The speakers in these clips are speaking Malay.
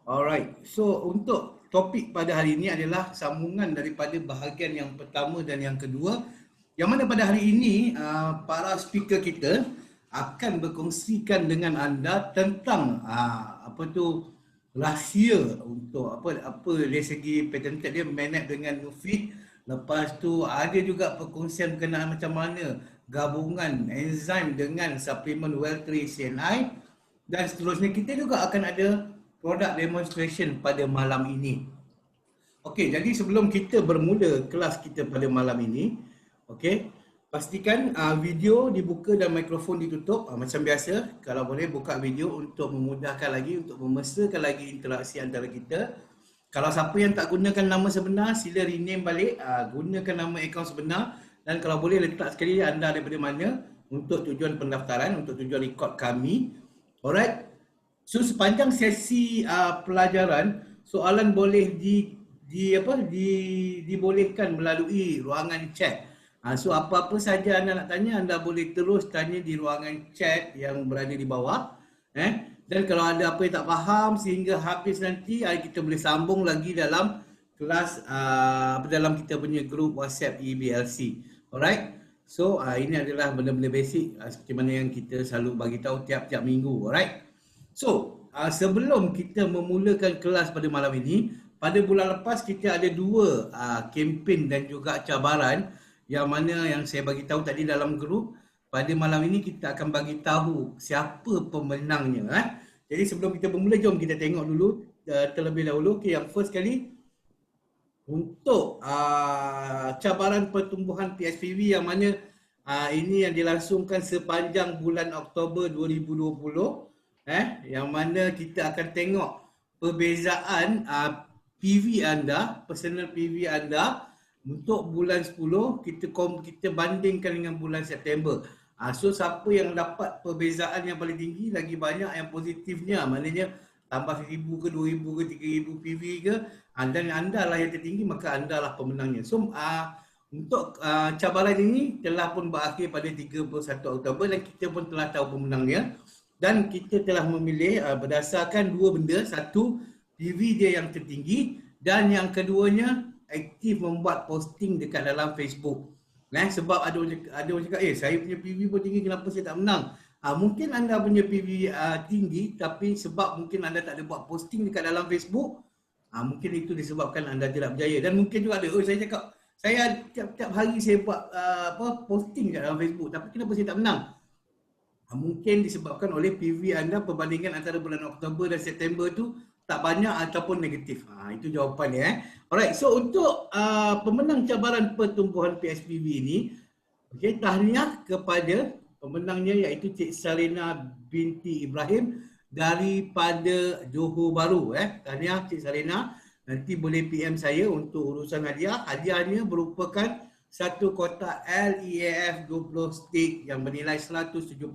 Alright, so untuk topik pada hari ini adalah sambungan daripada bahagian yang pertama dan yang kedua, yang mana pada hari ini para speaker kita akan berkongsikan dengan anda tentang apa tu rahsia untuk apa dari segi patented dia manage dengan Nufit. Lepas tu ada juga perkongsian berkenaan macam mana gabungan enzim dengan suplemen Well3 CNI, dan seterusnya kita juga akan ada product demonstration pada malam ini. Okey, jadi sebelum kita bermula kelas kita pada malam ini, okey, pastikan video dibuka dan mikrofon ditutup macam biasa. Kalau boleh buka video untuk memudahkan lagi, untuk memesrakan lagi interaksi antara kita. Kalau siapa yang tak gunakan nama sebenar, sila rename balik, gunakan nama akaun sebenar, dan kalau boleh letak sekali anda daripada mana untuk tujuan pendaftaran, untuk tujuan rekod kami. Alright. So sepanjang sesi pelajaran, soalan boleh dibolehkan melalui ruangan chat. So apa-apa saja anda nak tanya, anda boleh terus tanya di ruangan chat yang berada di bawah. Dan kalau ada apa yang tak faham sehingga habis nanti, kita boleh sambung lagi dalam kelas dalam kita punya grup WhatsApp EBLC. Alright. So ini adalah benda-benda basic seperti mana yang kita selalu bagi tahu tiap-tiap minggu. Alright. So, sebelum kita memulakan kelas pada malam ini, pada bulan lepas kita ada dua kempen dan juga cabaran yang mana yang saya bagi tahu tadi dalam grup. Pada malam ini kita akan bagi tahu siapa pemenangnya. Jadi sebelum kita bermula, jom kita tengok dulu terlebih dahulu. Okay, yang first kali untuk cabaran pertumbuhan PSPV yang mana ini yang dilangsungkan sepanjang bulan Oktober 2020. Yang mana kita akan tengok perbezaan PV anda, personal PV anda untuk bulan 10, kita bandingkan dengan bulan September. So siapa yang dapat perbezaan yang paling tinggi, lagi banyak yang positifnya, maknanya tambah 1000 ke 2000 ke 3000 PV ke, dan anda lah yang tertinggi, maka anda lah pemenangnya. So untuk cabaran ini telah pun berakhir pada 31 Oktober dan kita pun telah tahu pemenangnya. Dan kita telah memilih berdasarkan dua benda. Satu, PV dia yang tertinggi, dan yang keduanya aktif membuat posting dekat dalam Facebook. Sebab ada orang cakap, saya punya PV pun tinggi, kenapa saya tak menang? Mungkin anda punya PV tinggi, tapi sebab mungkin anda tak ada buat posting dekat dalam Facebook, mungkin itu disebabkan anda tidak berjaya. Dan mungkin juga ada, saya cakap, saya tiap-tiap hari saya buat posting dekat dalam Facebook, tapi kenapa saya tak menang? Mungkin disebabkan oleh PV anda perbandingan antara bulan Oktober dan September tu tak banyak ataupun negatif. Itu jawapannya. Alright, so untuk pemenang cabaran pertumbuhan PSPV ini, tahniah kepada pemenangnya iaitu Cik Sarina binti Ibrahim daripada Johor Bahru. Tahniah Cik Sarina. Nanti boleh PM saya untuk urusan hadiah. Hadiahnya merupakan satu kotak LEAF 20 stick yang bernilai RM174.50.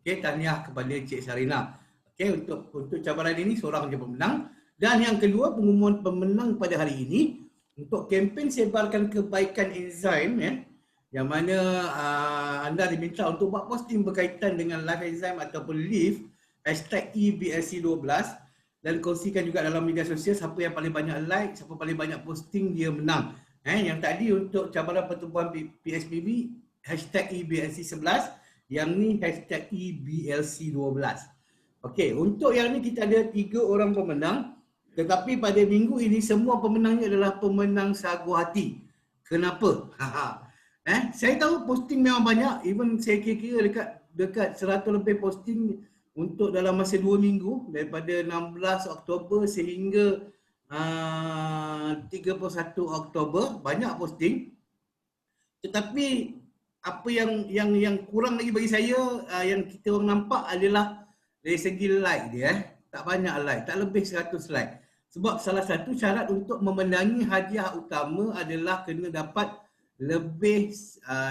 Tahniah kepada Cik Sarina. Untuk cabaran ini seorang je pemenang. Dan yang kedua, pengumuman pemenang pada hari ini untuk kempen sebarkan kebaikan enzim, yang mana anda diminta untuk buat posting berkaitan dengan live enzim ataupun live #EBLC12 dan kongsikan juga dalam media sosial. Siapa yang paling banyak like, siapa paling banyak posting, dia menang. Yang tadi untuk cabaran pertumbuhan PSPV #EBLC11, yang ni #EBLC12. Okey, untuk yang ni kita ada 3 orang pemenang, tetapi pada minggu ini semua pemenangnya adalah pemenang sagu hati. Kenapa? Saya tahu posting memang banyak, even saya kira dekat 100 lebih posting untuk dalam masa 2 minggu, daripada 16 Oktober sehingga 31 Oktober, banyak posting. Tetapi apa yang kurang lagi bagi saya, yang kita orang nampak adalah dari segi like dia, tak banyak like, tak lebih 100 like. Sebab salah satu syarat untuk memenangi hadiah utama adalah kena dapat lebih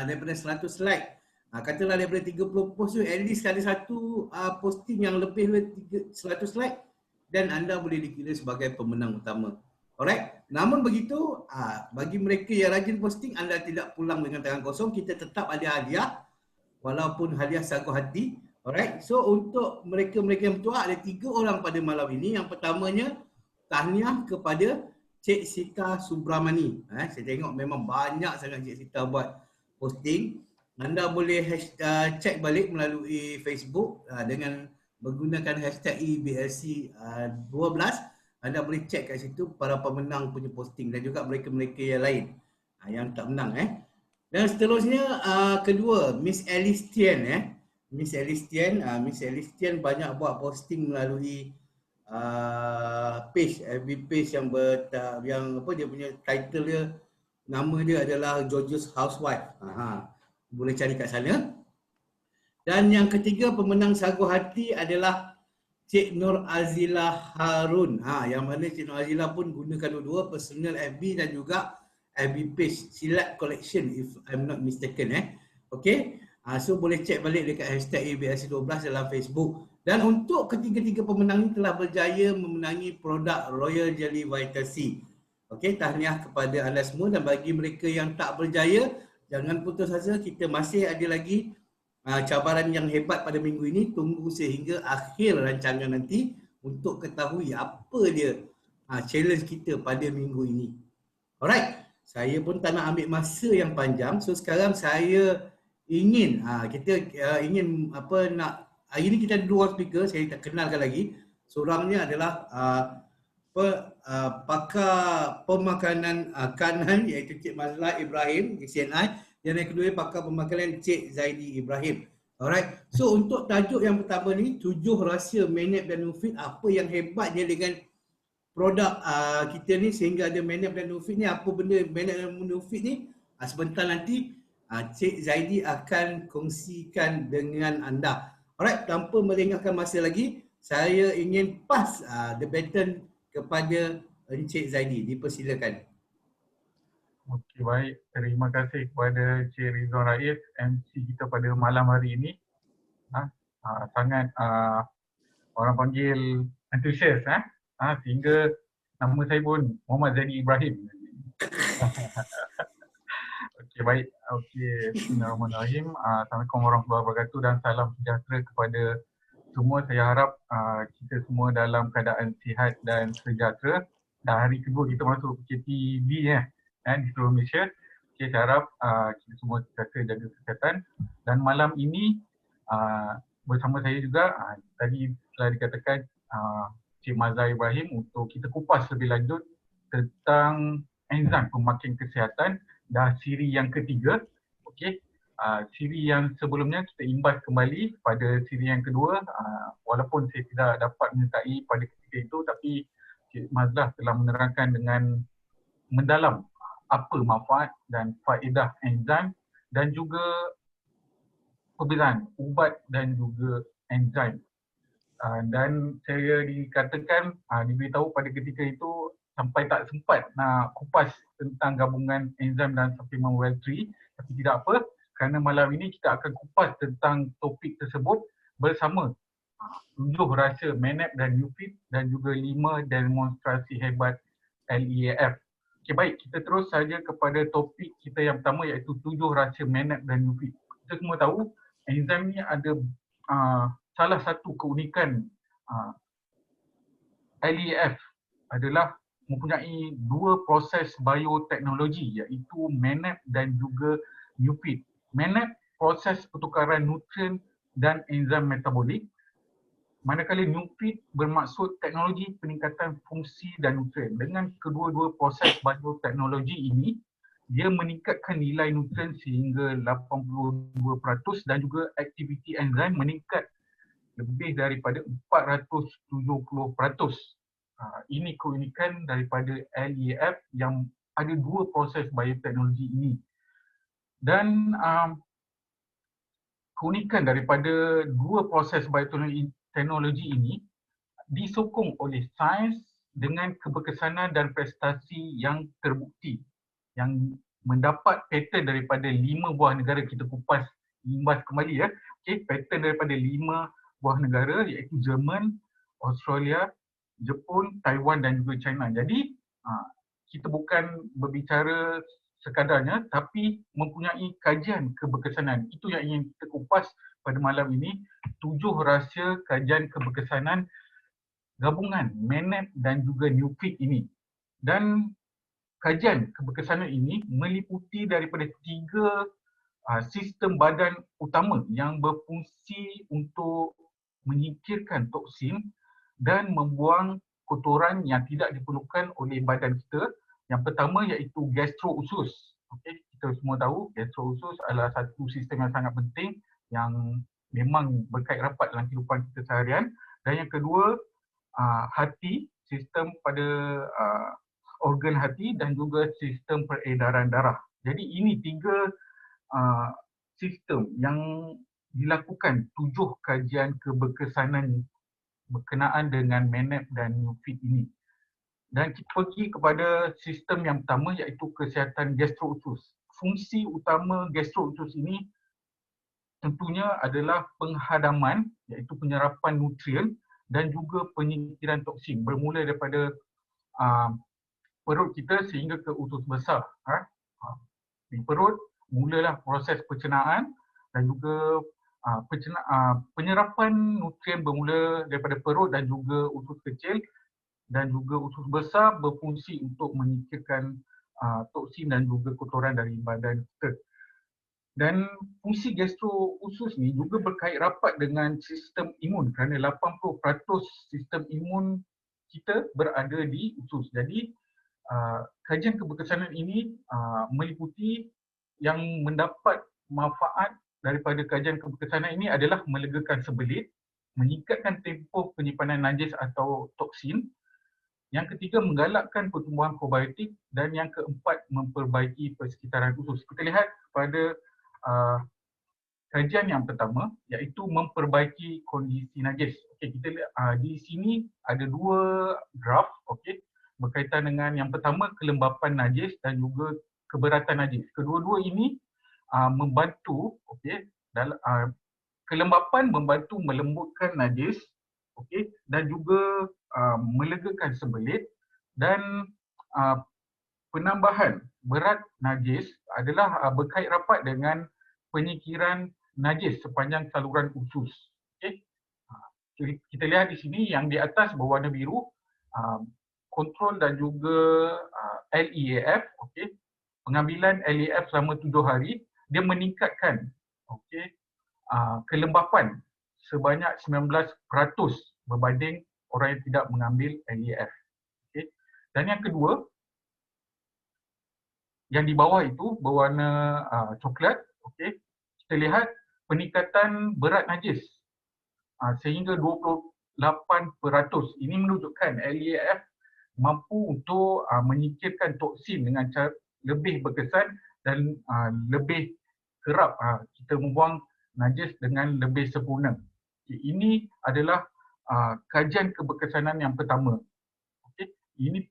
daripada 100 like. Katalah daripada 30 post tu, at least ada satu posting yang lebih 100 like, dan anda boleh dikira sebagai pemenang utama. Alright. Namun begitu, bagi mereka yang rajin posting, anda tidak pulang dengan tangan kosong. Kita tetap ada hadiah, walaupun hadiah sagu hati. Alright, so untuk mereka-mereka yang bertuah ada 3 orang pada malam ini. Yang pertamanya, tahniah kepada Cik Sita Subramani. Saya tengok memang banyak sangat Cik Sita buat posting. Anda boleh cek balik melalui Facebook dengan menggunakan hashtag EBLC 12. Anda boleh cek kat situ para pemenang punya posting dan juga mereka-mereka yang lain yang tak menang. Dan seterusnya kedua, Miss Alice Tian. Miss Alice Tian banyak buat posting melalui page, FB page yang yang apa dia punya title dia, nama dia adalah George's Housewife. Boleh cari kat sana. Dan yang ketiga pemenang sagu hati adalah Cik Nur Azila Harun. Yang mana Cik Nur Azila pun gunakan dua-dua personal FB dan juga FB page Silat Collection if I'm not mistaken. Okay. So boleh cek balik dekat hashtag ABS12 dalam Facebook. Dan untuk ketiga-tiga pemenang ini telah berjaya memenangi produk Royal Jelly Vital C. Okay, tahniah kepada anda semua dan bagi mereka yang tak berjaya, jangan putus asa, kita masih ada lagi cabaran yang hebat pada minggu ini. Tunggu sehingga akhir rancangan nanti untuk ketahui apa dia challenge kita pada minggu ini. Alright, saya pun tak nak ambil masa yang panjang. So sekarang saya ingin ingin hari ini kita ada 2 speaker, saya tak kenalkan lagi. Seorangnya adalah pakar pemakanan kanan iaitu Cik Mazlah Ibrahim CNI, dan yang kedua pakar pemakanan Cik Zaidi Ibrahim. Alright, so untuk tajuk yang pertama ni, 7 rahsia Manap dan Nufit, apa yang hebatnya dengan produk kita ni sehingga ada Manap dan Nufit ni, apa benda Manap dan Nufit ni, sebentar nanti Cik Zaidi akan kongsikan dengan anda. Alright, tanpa melengahkan masa lagi, saya ingin pass the baton kepada Encik Zaidi. Dipersilakan. Okey, baik. Terima kasih kepada Cik Rizwan Rais, MC kita pada malam hari ini. Sangat orang panggil antusias sehingga nama saya pun Muhammad Zaidi Ibrahim. Okey, baik. Okey, Bismillahirrahmanirrahim. Assalamualaikum warahmatullahi wabarakatuh dan salam sejahtera kepada semua. Saya harap kita semua dalam keadaan sihat dan sejahtera. Dan hari kedua kita masuk PKPB di seluruh Malaysia. Okay, saya harap kita semua sentiasa jaga kesihatan. Dan malam ini bersama saya juga tadi telah dikatakan Cik Mazlah Ibrahim untuk kita kupas lebih lanjut tentang enzim pemakin kesihatan dah siri yang ketiga. Okey. Siri yang sebelumnya kita imbas kembali pada siri yang kedua, walaupun saya tidak dapat menyertai pada ketika itu, tapi Cik Mazlah telah menerangkan dengan mendalam apa manfaat dan faedah enzim dan juga perbezaan ubat dan juga enzim. Dan saya dikatakan, diberitahu pada ketika itu sampai tak sempat nak kupas tentang gabungan enzim dan suplemen Well3, tapi tidak apa, kerana malam ini kita akan kupas tentang topik tersebut bersama 7 rahsia Manap dan Nufit dan juga 5 demonstrasi hebat LEAF. Okay, baik, kita terus saja kepada topik kita yang pertama iaitu 7 rahsia Manap dan Nufit. Kita semua tahu enzim ni ada salah satu keunikan LEAF adalah mempunyai 2 proses bioteknologi iaitu Manap dan juga Nufit. Manap proses pertukaran nutrien dan enzim metabolik, manakala Nufit bermaksud teknologi peningkatan fungsi dan nutrien. Dengan kedua-dua proses bioteknologi ini, dia meningkatkan nilai nutrien sehingga 82% dan juga aktiviti enzim meningkat lebih daripada 470%. Ini keunikan daripada LEAF yang ada 2 proses bioteknologi ini. Dan keunikan daripada 2 proses bioteknologi ini disokong oleh sains dengan keberkesanan dan prestasi yang terbukti, yang mendapat paten daripada 5 buah negara. Kita kupas imbas kembali Okay, paten daripada 5 buah negara iaitu Jerman, Australia, Jepun, Taiwan dan juga China. Jadi kita bukan berbicara sekadarnya tapi mempunyai kajian keberkesanan. Itu yang ingin kita kupas pada malam ini 7 rahsia kajian keberkesanan gabungan MANEP dan juga NUFIT ini. Dan kajian keberkesanan ini meliputi daripada 3 sistem badan utama yang berfungsi untuk menyingkirkan toksin dan membuang kotoran yang tidak diperlukan oleh badan kita. Yang pertama iaitu gastro-usus. Okey, kita semua tahu gastro-usus adalah satu sistem yang sangat penting yang memang berkait rapat dalam kehidupan kita seharian. Dan yang kedua, hati, sistem pada organ hati dan juga sistem peredaran darah. Jadi ini 3 sistem yang dilakukan 7 kajian keberkesanan berkenaan dengan MANEP dan NUFIT ini. Dan kita pergi kepada sistem yang pertama iaitu kesihatan gastro-usus. Fungsi utama gastro-usus ini tentunya adalah penghadaman iaitu penyerapan nutrien dan juga penyingkiran toksin bermula daripada perut kita sehingga ke usus besar. Di perut mulalah proses pencernaan dan juga penyerapan nutrien bermula daripada perut dan juga usus kecil dan juga usus besar berfungsi untuk menyingkirkan toksin dan juga kotoran dari badan kita. Dan fungsi gastro-usus ni juga berkait rapat dengan sistem imun kerana 80% sistem imun kita berada di usus. Jadi kajian keberkesanan ini meliputi yang mendapat manfaat daripada kajian keberkesanan ini adalah melegakan sebelit, meningkatkan tempoh penyimpanan najis atau toksin. Yang ketiga, menggalakkan pertumbuhan probiotik dan yang keempat, memperbaiki persekitaran usus. Kita lihat pada kajian yang pertama iaitu memperbaiki kondisi najis. Okey, kita di sini ada 2 graf, okey, berkaitan dengan yang pertama kelembapan najis dan juga keberatan najis. Kedua-dua ini membantu, okey, dalam kelembapan membantu melembutkan najis, okey, dan juga melegakan sebelit, dan penambahan berat najis adalah berkait rapat dengan penyingkiran najis sepanjang saluran usus. Okey. Kita lihat di sini yang di atas berwarna biru, kontrol dan juga LEAF, okey. Pengambilan LEAF selama 7 hari, dia meningkatkan, okey, kelembapan sebanyak 19% berbanding orang yang tidak mengambil LEAF. Okey. Dan yang kedua, yang di bawah itu berwarna coklat, okey. Kita lihat peningkatan berat najis sehingga 28%. Ini menunjukkan LEAF mampu untuk menyingkirkan toksin dengan cara lebih berkesan dan lebih kerap kita membuang najis dengan lebih sempurna. Okay, ini adalah kajian keberkesanan yang pertama. Okay, ini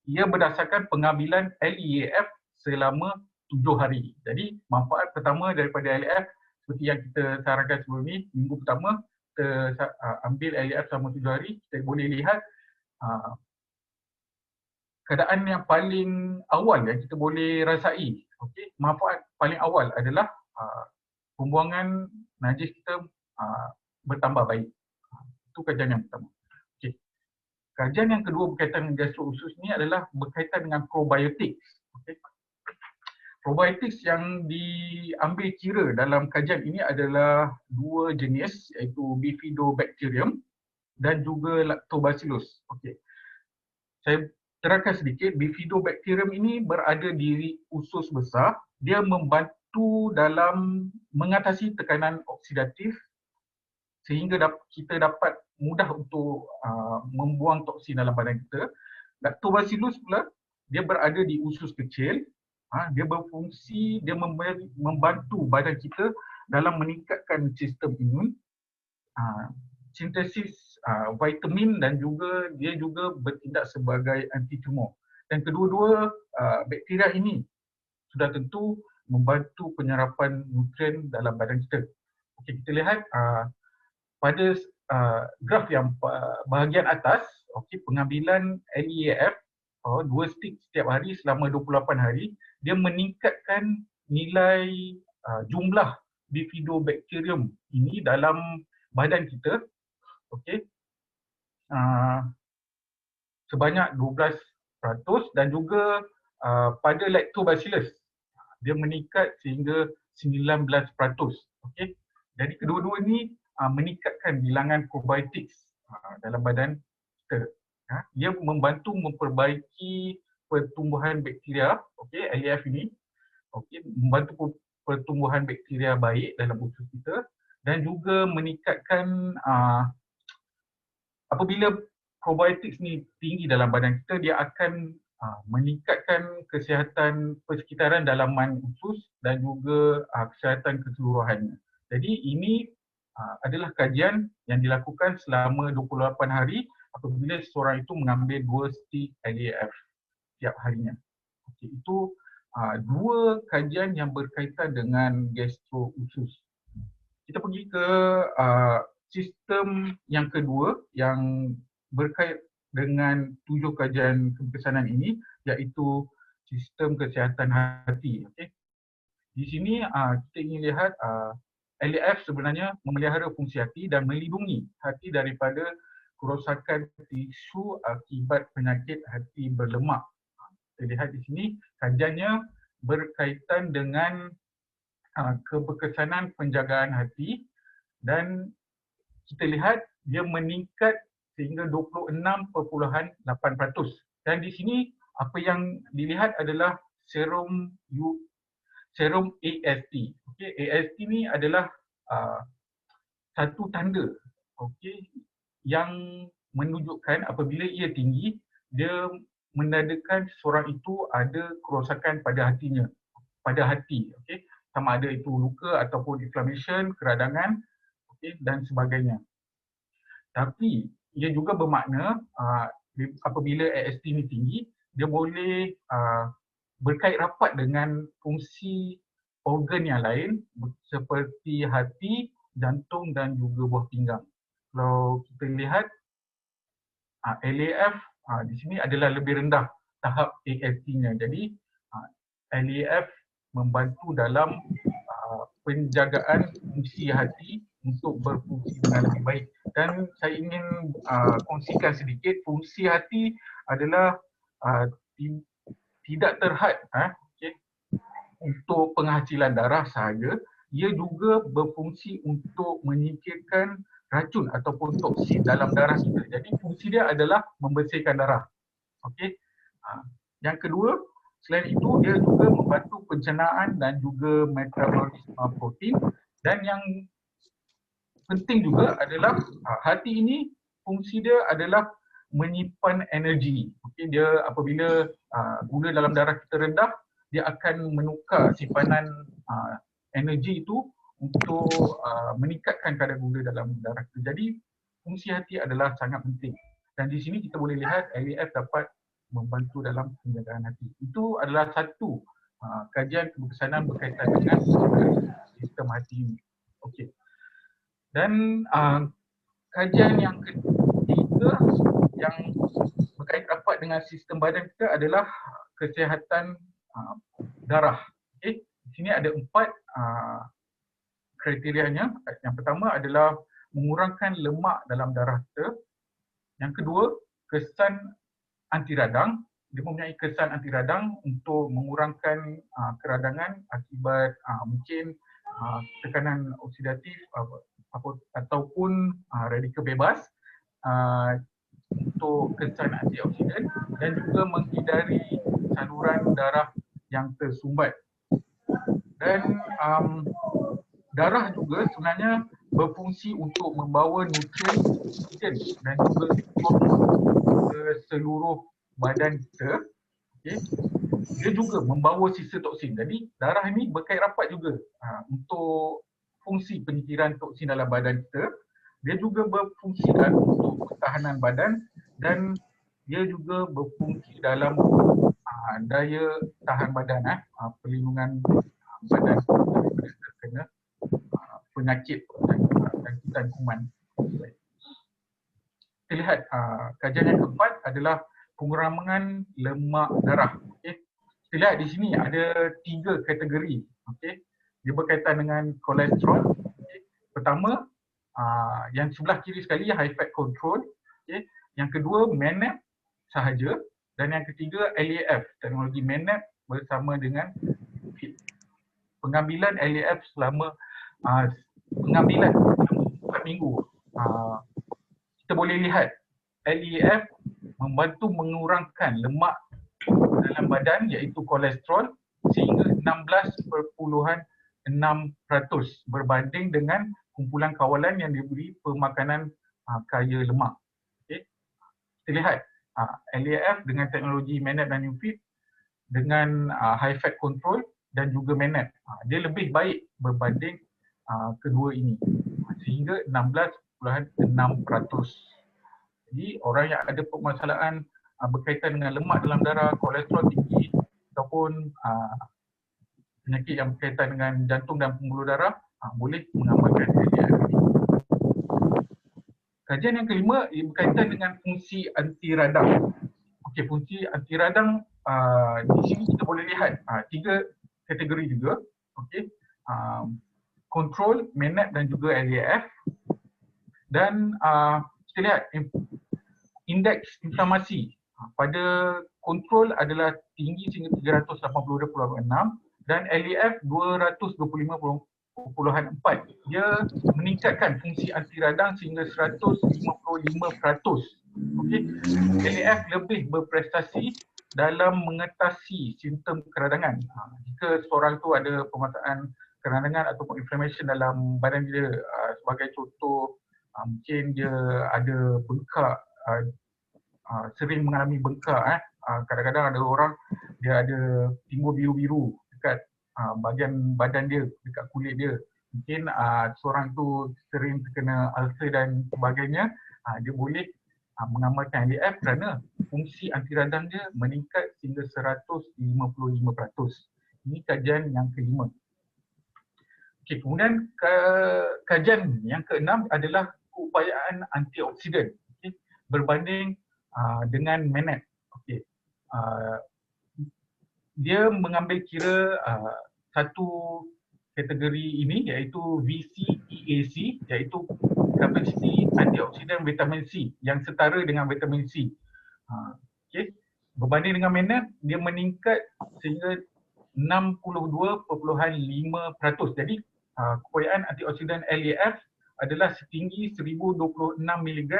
ia berdasarkan pengambilan LEAF selama 7 hari. Jadi manfaat pertama daripada LEAF seperti yang kita sarankan sebelum ni, minggu pertama kita ambil LEAF selama 7 hari, kita boleh lihat keadaan yang paling awal yang kita boleh rasai. Okey, manfaat paling awal adalah pembuangan najis kita bertambah baik. Itu kajian yang pertama. Okey. Kajian yang kedua berkaitan dengan gastro-usus ni adalah berkaitan dengan probiotik. Okey. Probiotik yang diambil kira dalam kajian ini adalah 2 jenis iaitu Bifidobacterium dan juga Lactobacillus. Okey. Saya terangkan sedikit, Bifidobacterium ini berada di usus besar. Dia membantu dalam mengatasi tekanan oksidatif sehingga kita dapat mudah untuk membuang toksin dalam badan kita. Lactobacillus pula, dia berada di usus kecil. Dia berfungsi, dia membantu badan kita dalam meningkatkan sistem imun, sintesis vitamin dan juga dia juga bertindak sebagai anti-tumor. Dan kedua-dua bakteria ini sudah tentu membantu penyerapan nutrien dalam badan kita. Okey, kita lihat pada graf yang bahagian atas, okey, pengambilan LEAF 2 stick setiap hari selama 28 hari, dia meningkatkan nilai jumlah bifidobacterium ini dalam badan kita, okey, sebanyak 12% dan juga pada lactobacillus dia meningkat sehingga 19%. Okey. Jadi kedua-dua ni meningkatkan bilangan probiotics dalam badan kita. Dia membantu memperbaiki pertumbuhan bakteria, okey, LAF ini. Okey, membantu pertumbuhan bakteria baik dalam usus kita dan juga meningkatkan apabila probiotics ni tinggi dalam badan kita, dia akan meningkatkan kesihatan persekitaran dalaman usus dan juga kesihatan keseluruhannya. Jadi ini adalah kajian yang dilakukan selama 28 hari apabila seseorang itu mengambil 2 stick LAF setiap harinya. Okay, itu dua kajian yang berkaitan dengan gastro usus. Kita pergi ke sistem yang kedua yang berkait dengan 7 kajian keberkesanan ini, iaitu sistem kesihatan hati. Okay. Di sini kita ingin lihat LAF sebenarnya memelihara fungsi hati dan melindungi hati daripada kerosakan tisu akibat penyakit hati berlemak. Kita lihat di sini kajiannya berkaitan dengan keberkesanan penjagaan hati dan kita lihat dia meningkat sehingga 26.8%. Dan di sini apa yang dilihat adalah serum AST. Okey, AST ni adalah satu tanda, okey, yang menunjukkan apabila ia tinggi, dia menandakan seseorang itu ada kerosakan pada hatinya, pada hati, okey. Sama ada itu luka ataupun inflammation, keradangan, okey, dan sebagainya. Tapi ia juga bermakna apabila AST ni tinggi, dia boleh berkait rapat dengan fungsi organ yang lain seperti hati, jantung dan juga buah pinggang. Kalau kita lihat LAF di sini adalah lebih rendah tahap AST-nya. Jadi LAF membantu dalam penjagaan fungsi hati untuk berfungsi dengan lebih baik. Dan saya ingin kongsikan sedikit, fungsi hati adalah tidak terhad okay, untuk penghasilan darah sahaja, ia juga berfungsi untuk menyingkirkan racun ataupun toksin dalam darah kita. Jadi fungsi dia adalah membersihkan darah. Okey. Yang kedua, selain itu dia juga membantu pencernaan dan juga metabolisme protein, dan yang penting juga adalah hati ini fungsi dia adalah menyimpan energi. Okey, dia apabila gula dalam darah kita rendah, dia akan menukar simpanan energi itu untuk meningkatkan kadar gula dalam darah kita. Jadi fungsi hati adalah sangat penting. Dan di sini kita boleh lihat LAF dapat membantu dalam penjagaan hati. Itu adalah satu kajian keberkesanan berkaitan dengan sistem hati ini. Okey. Dan kajian yang ketiga yang berkait rapat dengan sistem badan kita adalah kesihatan darah. Okay. Di sini ada 4 kriterianya. Yang pertama adalah mengurangkan lemak dalam darah kita. Yang kedua, kesan anti radang. Dia mempunyai kesan anti radang untuk mengurangkan keradangan akibat mungkin tekanan oksidatif ataupun radikal bebas, untuk kesan antioksidan dan juga menghindari saluran darah yang tersumbat. Dan darah juga sebenarnya berfungsi untuk membawa nutrien dan juga ke seluruh badan kita. Okay. Dia juga membawa sisa toksin. Jadi darah ini berkait rapat juga untuk fungsi penyingkiran toksin dalam badan kita. Dia juga berfungsi untuk pertahanan badan dan dia juga berfungsi dalam daya tahan badan, perlindungan badan daripada terkena penyakit dan kuman. Kita lihat kajian yang keempat adalah pengurangan lemak darah. Okay. Kita lihat di sini ada 3 kategori. Okay. dia berkaitan dengan kolesterol. Okay. Pertama, yang sebelah kiri sekali high fat control. Okay. Yang kedua MANAP sahaja, dan yang ketiga LAF, teknologi MANAP bersama dengan FIT. Pengambilan LAF selama pengambilan selama 4 minggu. Kita boleh lihat LAF membantu mengurangkan lemak dalam badan iaitu kolesterol sehingga 16.6% berbanding dengan kumpulan kawalan yang diberi pemakanan kaya lemak. Okay. Kita lihat LAF dengan teknologi MANAP dan UFIT dengan high fat control dan juga MANAP, dia lebih baik berbanding kedua ini sehingga 16.6%. Jadi orang yang ada permasalahan berkaitan dengan lemak dalam darah, kolesterol tinggi ataupun penyakit yang berkaitan dengan jantung dan pembuluh darah boleh mengamalkan LAF ini. Kajian yang kelima berkaitan dengan fungsi anti radang. Okey, fungsi anti radang di sini kita boleh lihat 3 kategori juga. Okey. Control, MANAP dan juga LAF. Dan kita lihat indeks inflamasi pada kontrol adalah tinggi sehingga 380.6 dan LAF 225.4. Dia meningkatkan fungsi anti radang sehingga 155%. Okey. LAF lebih berprestasi dalam mengatasi simptom keradangan. Jika seorang tu ada permasalahan keradangan ataupun inflammation dalam badan dia, sebagai contoh mungkin dia ada bengkak, sering mengalami bengkak, kadang-kadang ada orang dia ada timbul biru-biru dekat bahagian badan dia, dekat kulit dia. Mungkin seorang tu sering terkena ulcer dan sebagainya, dia boleh mengamalkan LAF kerana fungsi anti radang dia meningkat sehingga 155%. Ini kajian yang kelima. Okey, kemudian kajian yang keenam adalah keupayaan antioksidan, okay, berbanding dengan MANAP. Okey. Dia mengambil kira satu kategori ini iaitu VCEAC, iaitu kapasiti antioksidan vitamin C yang setara dengan vitamin C. Okay. Berbanding dengan MANAP, dia meningkat sehingga 62.5%. Jadi keupayaan antioksidan LAF adalah setinggi 1026 mg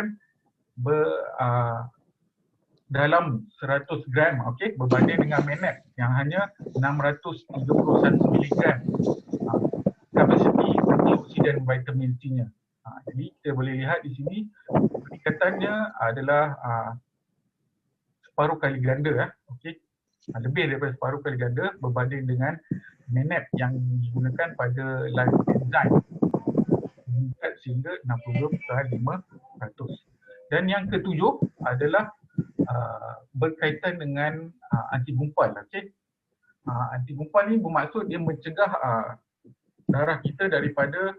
dalam 100 gram, okey, berbanding dengan MANAP yang hanya 631 mg kapasiti antioksidan vitamin C-nya. Jadi kita boleh lihat di sini peningkatannya adalah separuh kali ganda, okey. Lebih daripada separuh kali ganda berbanding dengan MANAP yang digunakan pada live enzyme, meningkat sehingga 62.5%. Dan yang ketujuh adalah berkaitan dengan anti gumpal, okey. Anti gumpal ni bermaksud dia mencegah darah kita daripada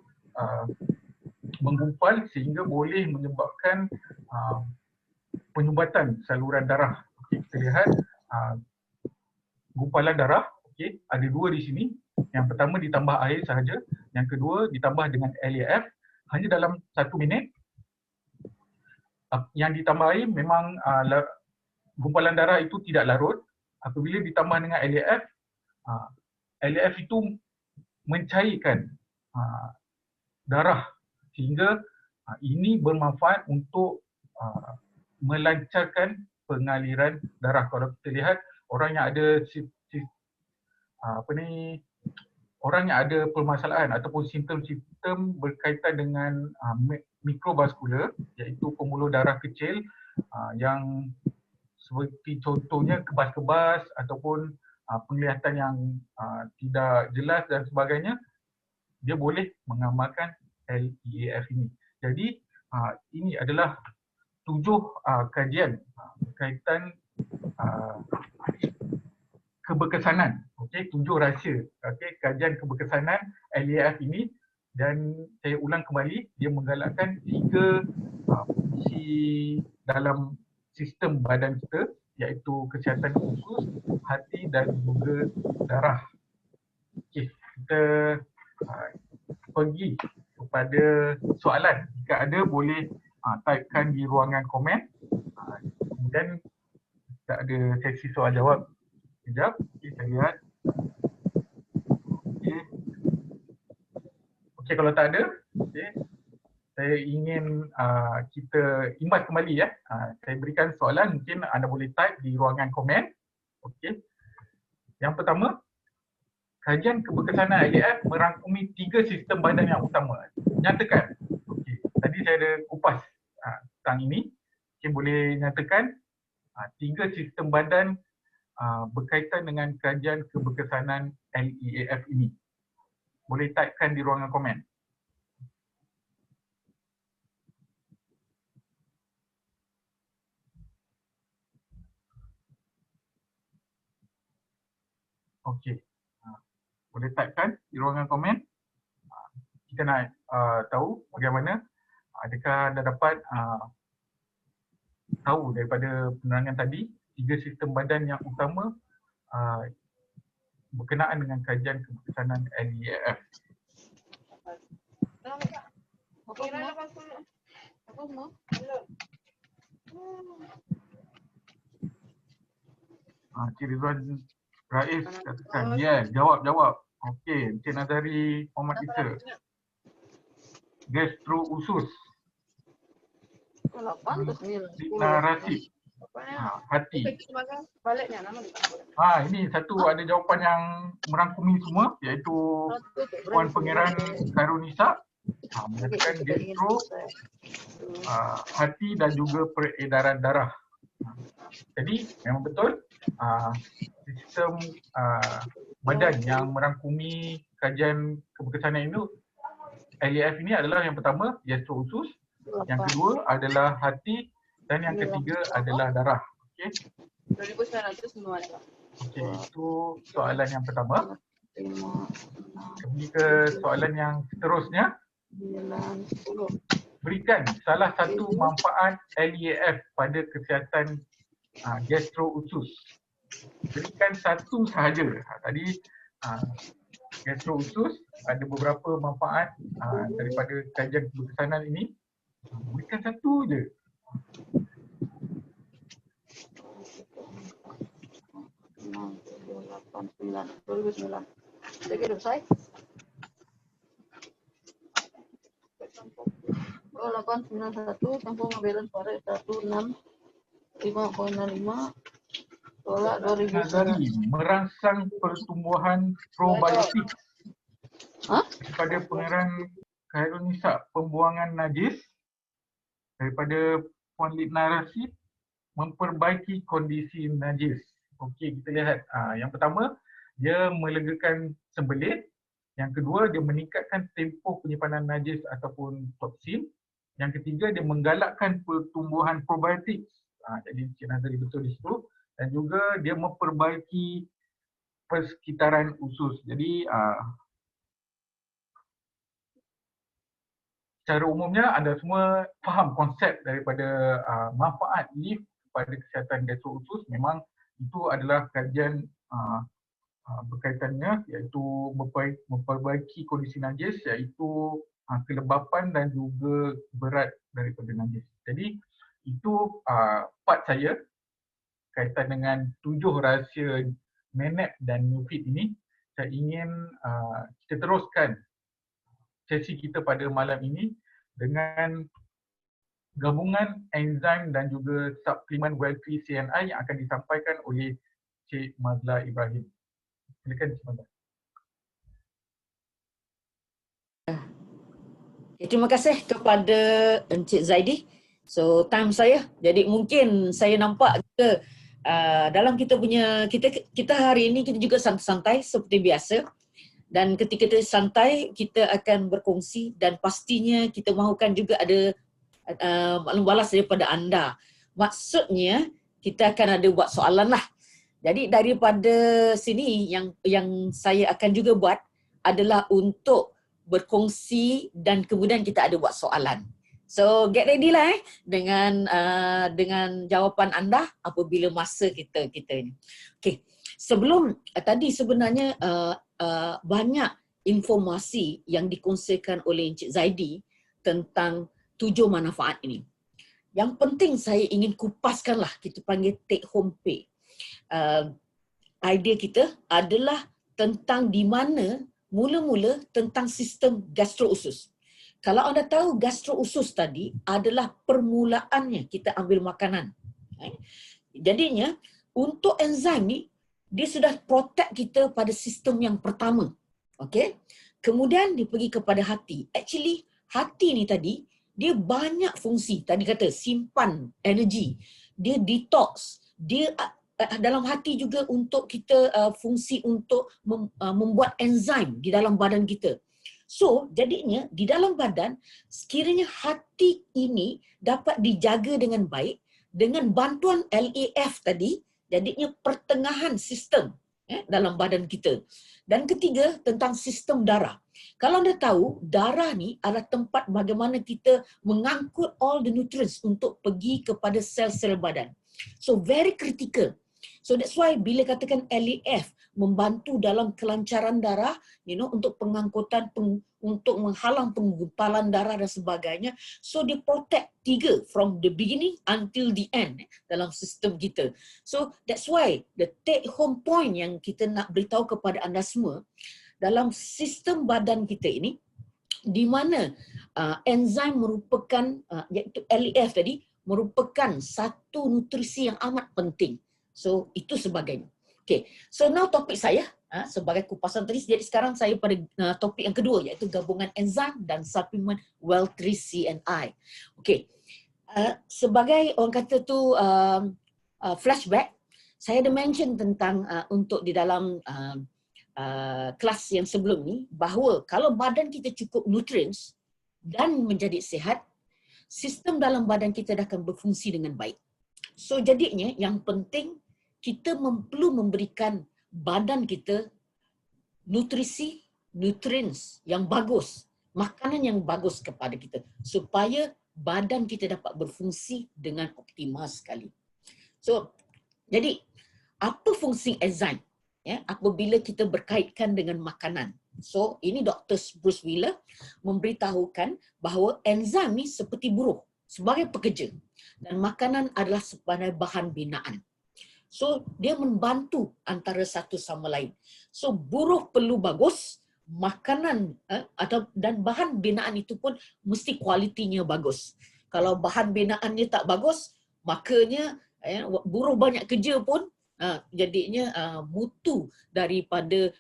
menggumpal sehingga boleh menyebabkan penyumbatan saluran darah. Okay, kita lihat gumpalan darah, okay, ada dua di sini. Yang pertama ditambah air sahaja, yang kedua ditambah dengan LAF hanya dalam 1 minit. Yang ditambah air memang gumpalan darah itu tidak larut. Apabila ditambah dengan LAF, LAF itu mencairkan darah sehingga ini bermanfaat untuk melancarkan pengaliran darah. Kalau kita lihat orang yang ada orang yang ada permasalahan ataupun simptom-simptom berkaitan dengan mikrovaskular, iaitu pembuluh darah kecil yang seperti contohnya kebas-kebas ataupun penglihatan yang tidak jelas dan sebagainya, dia boleh mengamalkan LAF ini. Jadi ini adalah 7 kajian berkaitan keberkesanan, okey, 7 rahsia, okey, kajian keberkesanan LAF ini. Dan saya ulang kembali, dia menggalakkan 3 fungsi dalam sistem badan kita, iaitu kesihatan usus, hati dan juga darah. Okey, kita pergi kepada soalan. Jika ada boleh typekan di ruangan komen. Kemudian kita ada sesi soal jawab. Sekejap, saya lihat. Okey, kalau tak ada, saya ingin kita imbas kembali ya. Saya berikan soalan, mungkin anda boleh type di ruangan komen. Okey. Yang pertama, kajian keberkesanan IAF merangkumi 3 sistem badan yang utama. Nyatakan. Okey. Tadi saya ada kupas tentang ini. Mungkin boleh nyatakan 3 sistem badan berkaitan dengan kajian keberkesanan LEAF ini. Boleh typekan di ruangan komen. Okey. Boleh typekan di ruangan komen. Kita nak tahu bagaimana, adakah anda dapat tahu daripada penerangan tadi 3 sistem badan yang utama berkenaan dengan kajian keberkesanan LEAF. Cik Rizwan Rais katakan, jawab. Okey, Encik Nazari Muhammad Isa. Gastro usus. Narasi. Hati. Ini satu ada jawapan yang merangkumi semua, iaitu Puan Pangeran Khairunisa mengatakan gastro, hati dan juga peredaran darah. Jadi memang betul sistem badan yang merangkumi kajian keberkesanan itu LEAF ini adalah yang pertama gastro usus, yang kedua adalah hati dan yang ketiga adalah darah. Okey. 2900 Okey, itu soalan yang pertama. Pergi ke soalan yang seterusnya. Berikan salah satu manfaat LEAF pada kesihatan gastro usus. Berikan satu sahaja. Tadi gastro usus ada beberapa manfaat daripada kajian keberkesanan ini. Berikan satu je. Jadi selesai. 891 campur mobilan suara 16 5.5 tolak 2000. Nazari merangsang pertumbuhan probiotik daripada Pangeran Khairunisa, pembuangan najis daripada Puan Litna Rashid, memperbaiki kondisi najis. Okey, kita lihat. Yang pertama, dia melegakan sembelit. Yang kedua, dia meningkatkan tempoh penyimpanan najis ataupun toksin. Yang ketiga, dia menggalakkan pertumbuhan probiotik. Jadi Cik Nazari betul di situ. Dan juga dia memperbaiki persekitaran usus. Jadi secara umumnya anda semua faham konsep daripada manfaat leaf pada kesihatan gastro usus. Memang itu adalah kajian berkaitannya, iaitu memperbaiki kondisi najis, iaitu kelembapan dan juga berat daripada najis. Jadi itu part saya kaitan dengan 7 rahsia MANAP dan NUFIT ini. Saya ingin kita teruskan sesi kita pada malam ini dengan gabungan enzim dan juga suplemen Well3 CNI yang akan disampaikan oleh Cik Mazla Ibrahim. Silakan Cik Mazla. Terima kasih kepada Encik Zaidi. So time saya, jadi mungkin saya nampak ke dalam kita punya kita hari ini kita juga santai-santai seperti biasa. Dan ketika kita santai, kita akan berkongsi dan pastinya kita mahukan juga ada maklum balas daripada anda. Maksudnya kita akan ada buat soalan lah. Jadi daripada sini yang saya akan juga buat adalah untuk berkongsi dan kemudian kita ada buat soalan. So get ready lah dengan jawapan anda apabila masa kita ni. Okey. Sebelum tadi sebenarnya banyak informasi yang dikongsikan oleh Encik Zaidi tentang 7 manfaat ini. Yang penting saya ingin kupaskanlah, kita panggil take home pay. Idea kita adalah tentang di mana mula-mula tentang sistem gastrousus. Kalau anda tahu gastrousus tadi adalah permulaannya kita ambil makanan. Jadinya untuk enzim ni dia sudah protect kita pada sistem yang pertama. Okey. Kemudian dia pergi kepada hati. Actually hati ni tadi dia banyak fungsi. Tadi kata simpan energi. Dia detox. Dia dalam hati juga untuk kita fungsi untuk membuat enzim di dalam badan kita. So, jadinya di dalam badan sekiranya hati ini dapat dijaga dengan baik dengan bantuan LAF tadi, jadinya pertengahan sistem dalam badan kita. Dan ketiga, tentang sistem darah. Kalau anda tahu, darah ni adalah tempat bagaimana kita mengangkut all the nutrients untuk pergi kepada sel-sel badan. So, very critical. So, that's why bila katakan LAF membantu dalam kelancaran darah, untuk pengangkutan, untuk menghalang penggumpalan darah dan sebagainya. So, dia protect 3 from the beginning until the end dalam sistem kita. So, that's why the take home point yang kita nak beritahu kepada anda semua, dalam sistem badan kita ini, di mana enzim merupakan, iaitu LAF tadi, merupakan satu nutrisi yang amat penting. So, itu sebagainya. Okay, so now topik saya sebagai kupasan tadi, jadi sekarang saya pada topik yang kedua, iaitu gabungan enzim dan suplemen Well3 CNI. Okay, sebagai orang kata tu flashback, saya ada mention tentang untuk di dalam kelas yang sebelum ni, bahawa kalau badan kita cukup nutrients dan menjadi sihat, sistem dalam badan kita akan berfungsi dengan baik. So jadinya yang penting kita perlu memberikan badan kita nutrisi, nutrients yang bagus, makanan yang bagus kepada kita supaya badan kita dapat berfungsi dengan optimal sekali. So, jadi apa fungsi enzim? Apabila kita berkaitkan dengan makanan. So, ini Dr. Bruce Wheeler memberitahukan bahawa enzim ni seperti buruh sebagai pekerja dan makanan adalah sebagai bahan binaan. So, dia membantu antara satu sama lain. So, buruh perlu bagus, makanan dan bahan binaan itu pun mesti kualitinya bagus. Kalau bahan binaannya tak bagus, makanya buruh banyak kerja pun jadinya mutu daripada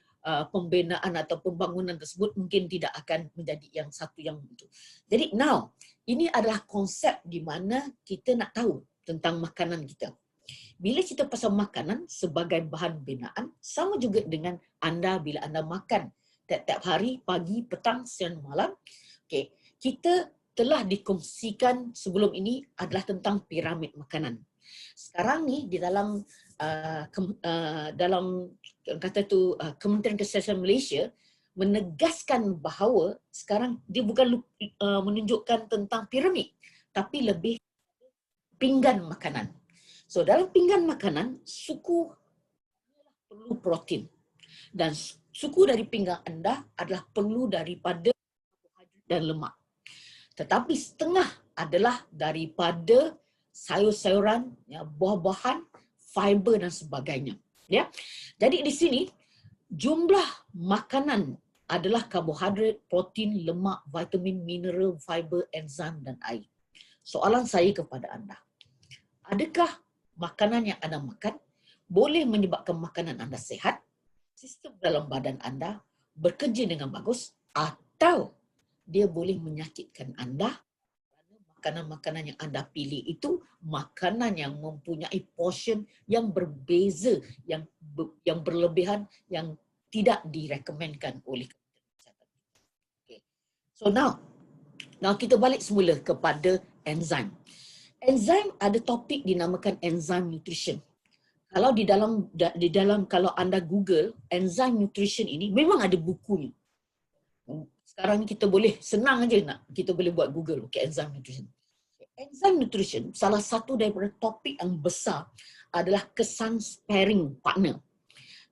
pembinaan atau pembangunan tersebut mungkin tidak akan menjadi yang satu yang itu. Jadi now, ini adalah konsep di mana kita nak tahu tentang makanan kita. Bila kita pasal makanan sebagai bahan binaan, sama juga dengan anda bila anda makan tiap-tiap hari, pagi, petang, siang, malam. Okay. Kita telah dikongsikan sebelum ini adalah tentang piramid makanan. Sekarang ni di dalam kata tu Kementerian Kesihatan Malaysia menegaskan bahawa sekarang dia bukan menunjukkan tentang piramid, tapi lebih pinggan makanan. So dalam pinggan makanan, suku perlu protein. Dan suku dari pinggan anda adalah perlu daripada karbohidrat dan lemak. Tetapi setengah adalah daripada sayur-sayuran, buah-buahan, fiber dan sebagainya. Ya. Jadi di sini jumlah makanan adalah karbohidrat, protein, lemak, vitamin, mineral, fiber, enzim dan air. Soalan saya kepada anda, adakah makanan yang anda makan boleh menyebabkan makanan anda sihat, sistem dalam badan anda bekerja dengan bagus, atau dia boleh menyakitkan anda kerana makanan-makanan yang anda pilih itu makanan yang mempunyai portion yang berbeza, yang berlebihan, yang tidak direkomendkan oleh Kementerian Kesihatan. Okay. So now kita balik semula kepada enzim. Enzim ada topik dinamakan enzim nutrition. Kalau di dalam kalau anda Google enzim nutrition ini memang ada bukunya. Sekarang ni kita boleh senang aja kita boleh buat Google enzim nutrition. Enzim nutrition salah satu daripada topik yang besar adalah kesan sparring partner.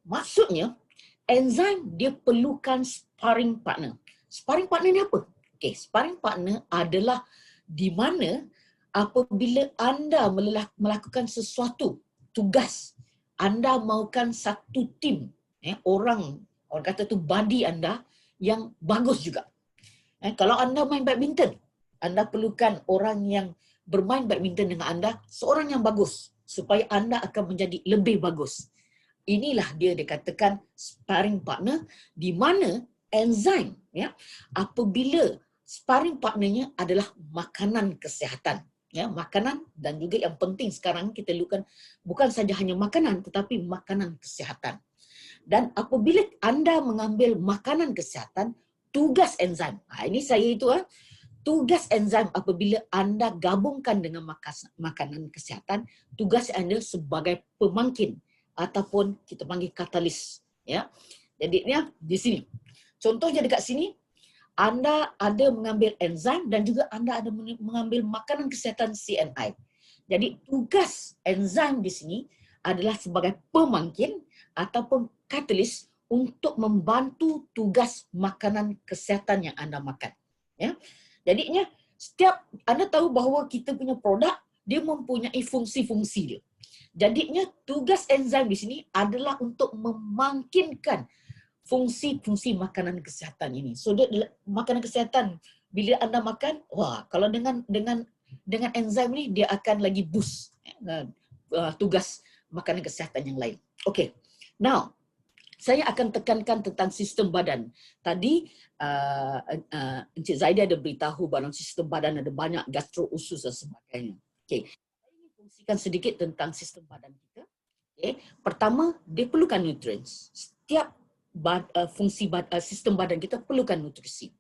Maksudnya enzim dia perlukan sparring partner. Sparring partner ni apa? Okey, sparring partner adalah di mana apabila anda melakukan sesuatu tugas, anda mahukan satu tim, orang kata tu buddy anda yang bagus juga. Kalau anda main badminton, anda perlukan orang yang bermain badminton dengan anda, seorang yang bagus supaya anda akan menjadi lebih bagus. Inilah dia dikatakan sparring partner, di mana enzim, apabila sparring partnernya adalah makanan kesihatan, makanan, dan juga yang penting sekarang kita lakukan bukan saja hanya makanan tetapi makanan kesihatan. Dan apabila anda mengambil makanan kesihatan, tugas enzim, ini saya itu tugas enzim apabila anda gabungkan dengan makanan kesihatan, tugas anda sebagai pemangkin ataupun kita panggil katalis, Jadi di sini. Contohnya dekat sini, anda ada mengambil enzim dan juga anda ada mengambil makanan kesihatan CNI. Jadi tugas enzim di sini adalah sebagai pemangkin ataupun katalis untuk membantu tugas makanan kesihatan yang anda makan. Jadinya setiap anda tahu bahawa kita punya produk dia mempunyai fungsi-fungsi dia. Jadinya tugas enzim di sini adalah untuk memangkinkan fungsi-fungsi makanan kesihatan ini. So makanan kesihatan bila anda makan, kalau dengan enzim ni dia akan lagi boost tugas makanan kesihatan yang lain. Okay. Now, saya akan tekankan tentang sistem badan. Tadi Encik Zaidi ada beritahu bahawa sistem badan ada banyak gastro, usus dan sebagainya. Okay. Saya ingin kongsikan sedikit tentang sistem badan kita. Okay. Pertama, dia perlukan nutrients. Setiap fungsi sistem badan kita perlukan nutrisi.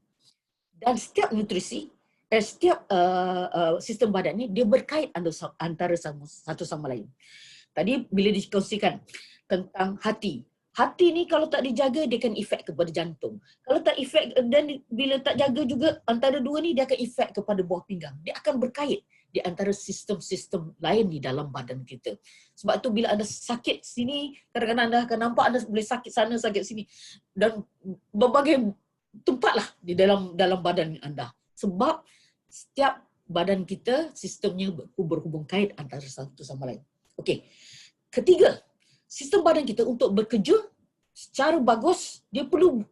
Dan setiap nutrisi, setiap sistem badan ni dia berkait antara satu sama lain. Tadi bila dikongsikan tentang hati. Hati ni kalau tak dijaga dia akan efek kepada jantung. Kalau tak efek dan bila tak jaga juga antara dua ni dia akan efek kepada buah pinggang. Dia akan berkait di antara sistem-sistem lain di dalam badan kita. Sebab tu bila anda sakit sini, kadang-kadang anda akan nampak anda boleh sakit sana, sakit sini. Dan berbagai tempatlah di dalam badan anda. Sebab setiap badan kita, sistemnya berhubung kait antara satu sama lain. Okey. Ketiga, sistem badan kita untuk bekerja secara bagus, dia perlu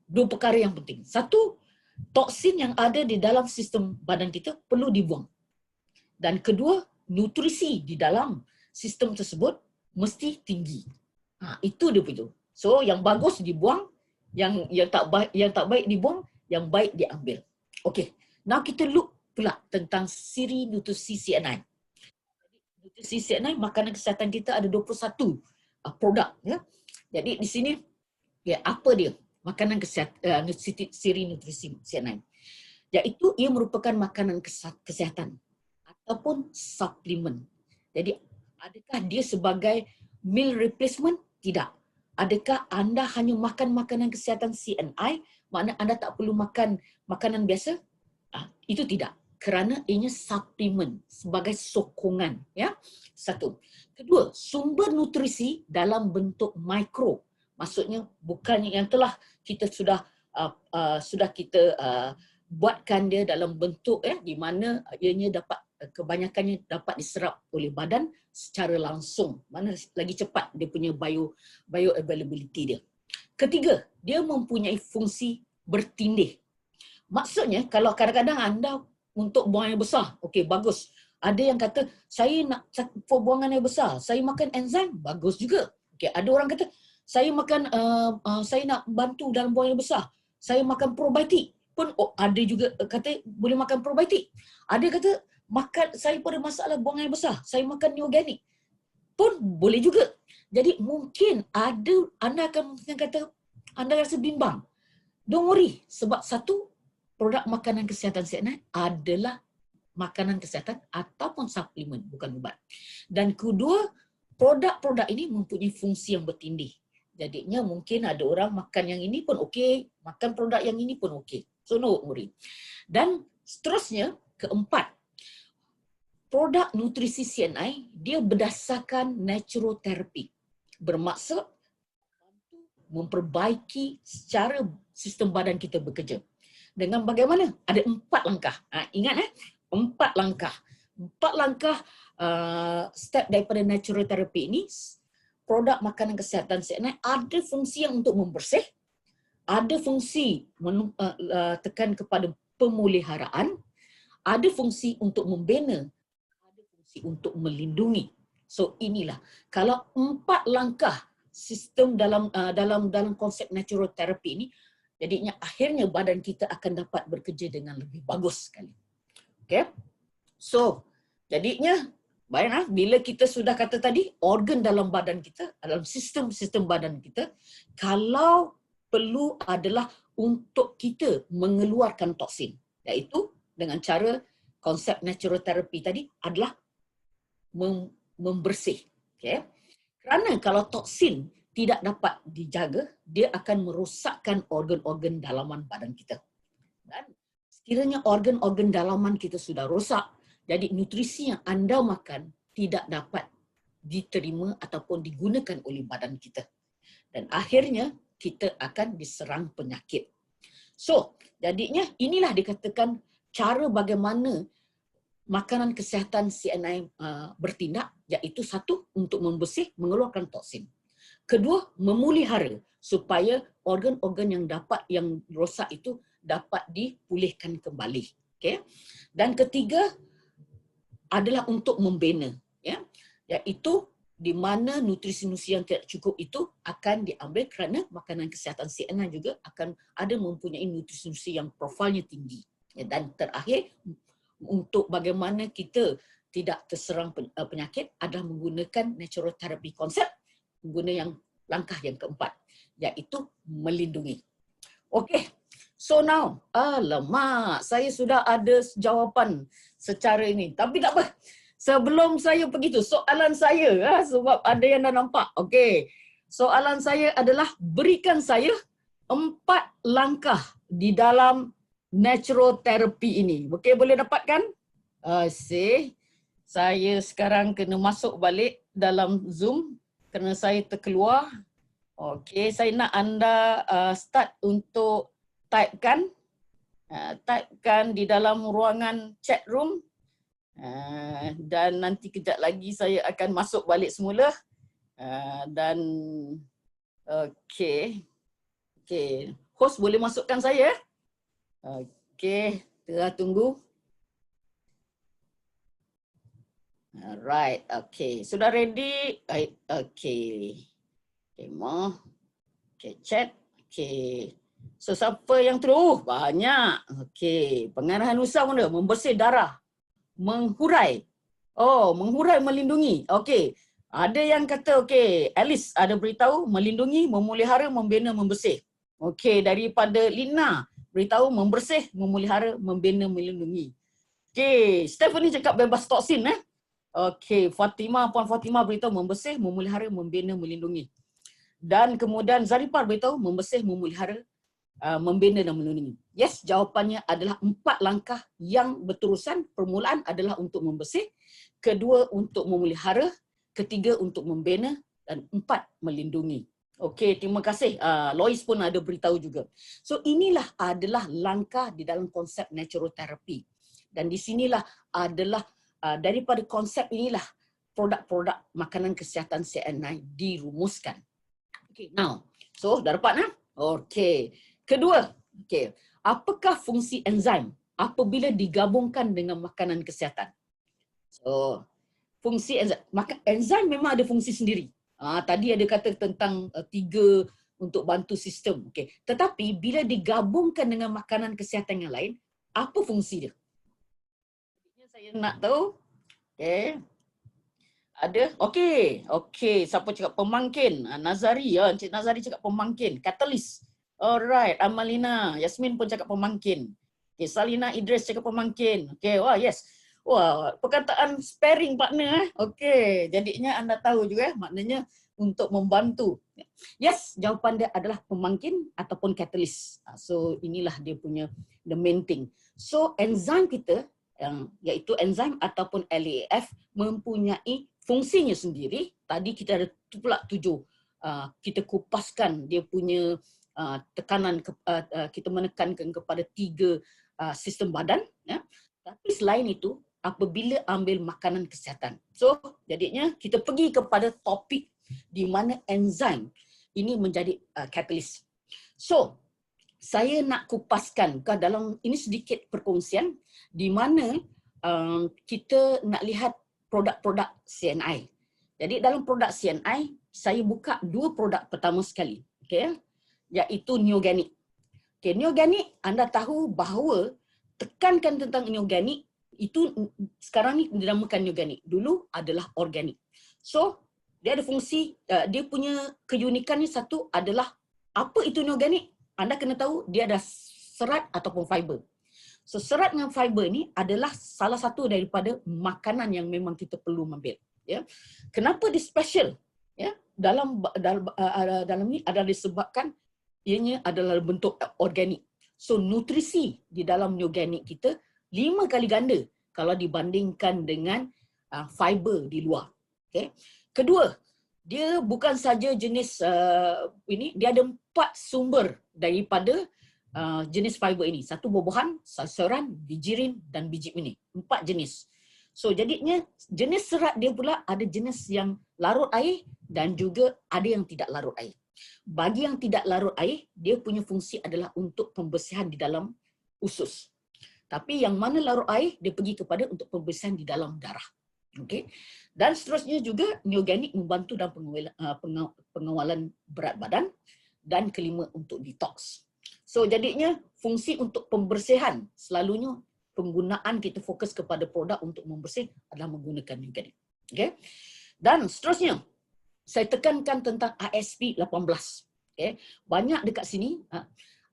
dua perkara yang penting. Satu, toksin yang ada di dalam sistem badan kita perlu dibuang. Dan kedua, nutrisi di dalam sistem tersebut mesti tinggi. Itu dia punya. So yang bagus dibuang, yang tak baik dibuang, yang baik diambil. Okey. Now kita look pula tentang siri nutrisi CNI. Nutrisi CNI, makanan kesihatan kita ada 21 produk, Jadi di sini apa dia? Makanan kesihatan, siri nutrisi CNI. Iaitu ia merupakan makanan kesihatan ataupun suplemen. Jadi adakah dia sebagai meal replacement? Tidak. Adakah anda hanya makan makanan kesihatan CNI, makna anda tak perlu makan makanan biasa? Itu tidak. Kerana ianya suplemen sebagai sokongan, Satu. Kedua, sumber nutrisi dalam bentuk mikro. Maksudnya bukannya yang telah kita sudah kita buatkan dia dalam bentuk di mana ianya dapat kebanyakannya dapat diserap oleh badan secara langsung. Mana lagi cepat dia punya bioavailability dia. Ketiga, dia mempunyai fungsi bertindih. Maksudnya kalau kadang-kadang anda untuk buang air besar, okey bagus. Ada yang kata saya nak buangan air besar, saya makan enzim, bagus juga. Okey, ada orang kata saya makan saya nak bantu dalam buang air besar, saya makan probiotik. Pun ada juga kata boleh makan probiotik. Ada kata makan saya pada masalah buang air besar, saya makan neoganik. Pun boleh juga. Jadi mungkin anda akan kata anda rasa bimbang. Don't worry, sebab satu, produk makanan kesihatan CNI adalah makanan kesihatan ataupun suplemen, bukan ubat. Dan kedua, produk-produk ini mempunyai fungsi yang bertindih. Jadinya mungkin ada orang makan yang ini pun okey, makan produk yang ini pun okey. So no worry. Dan seterusnya, keempat, produk nutrisi CNI dia berdasarkan naturoterapi. Bermaksud memperbaiki secara sistem badan kita bekerja. Dengan bagaimana? Ada 4 langkah. Ingat 4 langkah. 4 langkah step daripada natural therapy ini, produk makanan kesihatan CNI ada fungsi yang untuk membersih, ada fungsi tekan kepada pemuliharaan, ada fungsi untuk membina, ada fungsi untuk melindungi. So inilah, kalau 4 langkah sistem dalam konsep natural therapy ini, jadinya akhirnya badan kita akan dapat bekerja dengan lebih bagus sekali. Okay? So, jadinya bayangkan bila kita sudah kata tadi, organ dalam badan kita, dalam sistem badan kita, kalau perlu adalah untuk kita mengeluarkan toksin. Iaitu dengan cara konsep natural therapy tadi adalah membersih. Okay? Kerana kalau toksin tidak dapat dijaga, dia akan merosakkan organ-organ dalaman badan kita. Dan sekiranya organ-organ dalaman kita sudah rosak, jadi nutrisi yang anda makan tidak dapat diterima ataupun digunakan oleh badan kita. Dan akhirnya kita akan diserang penyakit. So, jadinya inilah dikatakan cara bagaimana makanan kesihatan CNI bertindak, iaitu satu, untuk membersih, mengeluarkan toksin. Kedua, memulihara supaya organ-organ yang rosak itu dapat dipulihkan kembali. Okay? Dan ketiga adalah untuk membina, ya, iaitu di mana nutrisi-nutrisi yang tidak cukup itu akan diambil kerana makanan kesihatan CNI juga akan ada mempunyai nutrisi-nutrisi yang profilnya tinggi. Ya, dan terakhir, untuk bagaimana kita tidak terserang penyakit adalah menggunakan natural therapy konsep, menggunakan langkah yang keempat, iaitu melindungi. Okey, so now, alamak, saya sudah ada jawapan secara ini. Tapi tak apa, sebelum saya pergi tu, soalan saya, sebab ada yang dah nampak. Okey, soalan saya adalah berikan saya 4 langkah di dalam natural therapy ini. Okey, boleh dapatkan? Saya sekarang kena masuk balik dalam Zoom kerana saya terkeluar. Okey, saya nak anda start untuk typekan di dalam ruangan chat room. Dan nanti kejap lagi saya akan masuk balik semula. Dan okey. Okey, host boleh masukkan saya? Okey, tengah tunggu. Alright, okay. Sudah ready? Okay. Okay, Ma. Okay, chat. Okay. So, siapa yang terus? Banyak. Okay. Pengarahan usaha mana? Membersih darah. Menghurai. Oh, menghurai, melindungi. Okay. Ada yang kata, okay, Alice ada beritahu melindungi, memulihara, membina, membersih. Okay, daripada Lina beritahu membersih, memulihara, membina, melindungi. Okay, Stephanie cakap bebas toksin. Okey, Puan Fatimah beritahu membersih, memulihara, membina, melindungi. Dan kemudian Zarifah beritahu membersih, memelihara, membina dan melindungi. Yes, jawapannya adalah 4 langkah yang berterusan. Permulaan adalah untuk membersih, kedua untuk memelihara, ketiga untuk membina, dan 4 melindungi. Okey, terima kasih. Lois pun ada beritahu juga. So inilah adalah langkah di dalam konsep natural therapy. Dan di sinilah adalah daripada konsep inilah produk-produk makanan kesihatan CNI dirumuskan. Okay, now, so dah dapat Okay. Kedua, okay, apakah fungsi enzim apabila digabungkan dengan makanan kesihatan? So, fungsi enzim memang ada fungsi sendiri. Tadi ada kata tentang 3 untuk bantu sistem. Okay. Tetapi bila digabungkan dengan makanan kesihatan yang lain, apa fungsi dia? Saya nak tahu. Okay. Ada? Okey. Okey. Siapa cakap pemangkin? Nazari. Encik Nazari cakap pemangkin. Katalis. Alright. Amalina. Yasmin pun cakap pemangkin. Okay. Salina Idris cakap pemangkin. Okay. Wah, yes. Wah, perkataan sparing partner. Okey. Jadinya anda tahu juga maknanya untuk membantu. Yes, jawapan dia adalah pemangkin ataupun katalis. So, inilah dia punya the main thing. So, enzim kita iaitu enzim ataupun LAF mempunyai fungsinya sendiri. Tadi kita ada pula 7 kita kupaskan dia punya tekanan, kita menekankan kepada 3 sistem badan, ya. Tapi selain itu, apabila ambil makanan kesihatan. So, jadinya kita pergi kepada topik di mana enzim ini menjadi catalyst. So, saya nak kupaskan dalam ini sedikit perkongsian di mana kita nak lihat produk-produk CNI. Jadi dalam produk CNI, saya buka 2 produk pertama sekali, okay, iaitu Neoganic. Okay, Neoganic, anda tahu bahawa tekankan tentang Neoganic itu sekarang ni dinamakan Neoganic. Dulu adalah organik. So, dia ada fungsi, dia punya keunikannya satu adalah apa itu Neoganic? Anda kena tahu dia ada serat ataupun fiber. So, serat dengan fiber ni adalah salah satu daripada makanan yang memang kita perlu ambil. Ya. Kenapa dia special? Ya, dalam ni adalah disebabkan ianya adalah bentuk organik. So, nutrisi di dalam Neoganic kita 5 kali ganda kalau dibandingkan dengan fiber di luar. Okay. Kedua, dia bukan saja jenis ini, dia ada 4 sumber daripada jenis fiber ini. 1 buah-buahan, sayuran, bijirin dan biji benih. 4 jenis. So jadinya jenis serat dia pula ada jenis yang larut air dan juga ada yang tidak larut air. Bagi yang tidak larut air, dia punya fungsi adalah untuk pembersihan di dalam usus. Tapi yang mana larut air, dia pergi kepada untuk pembersihan di dalam darah. Okay. Dan seterusnya juga Neoganic membantu dalam pengawalan berat badan dan kelima untuk detox. So jadinya fungsi untuk pembersihan selalunya penggunaan kita fokus kepada produk untuk membersih adalah menggunakan Neoganic. Okay. Dan seterusnya saya tekankan tentang ISP 18. Okay. Banyak dekat sini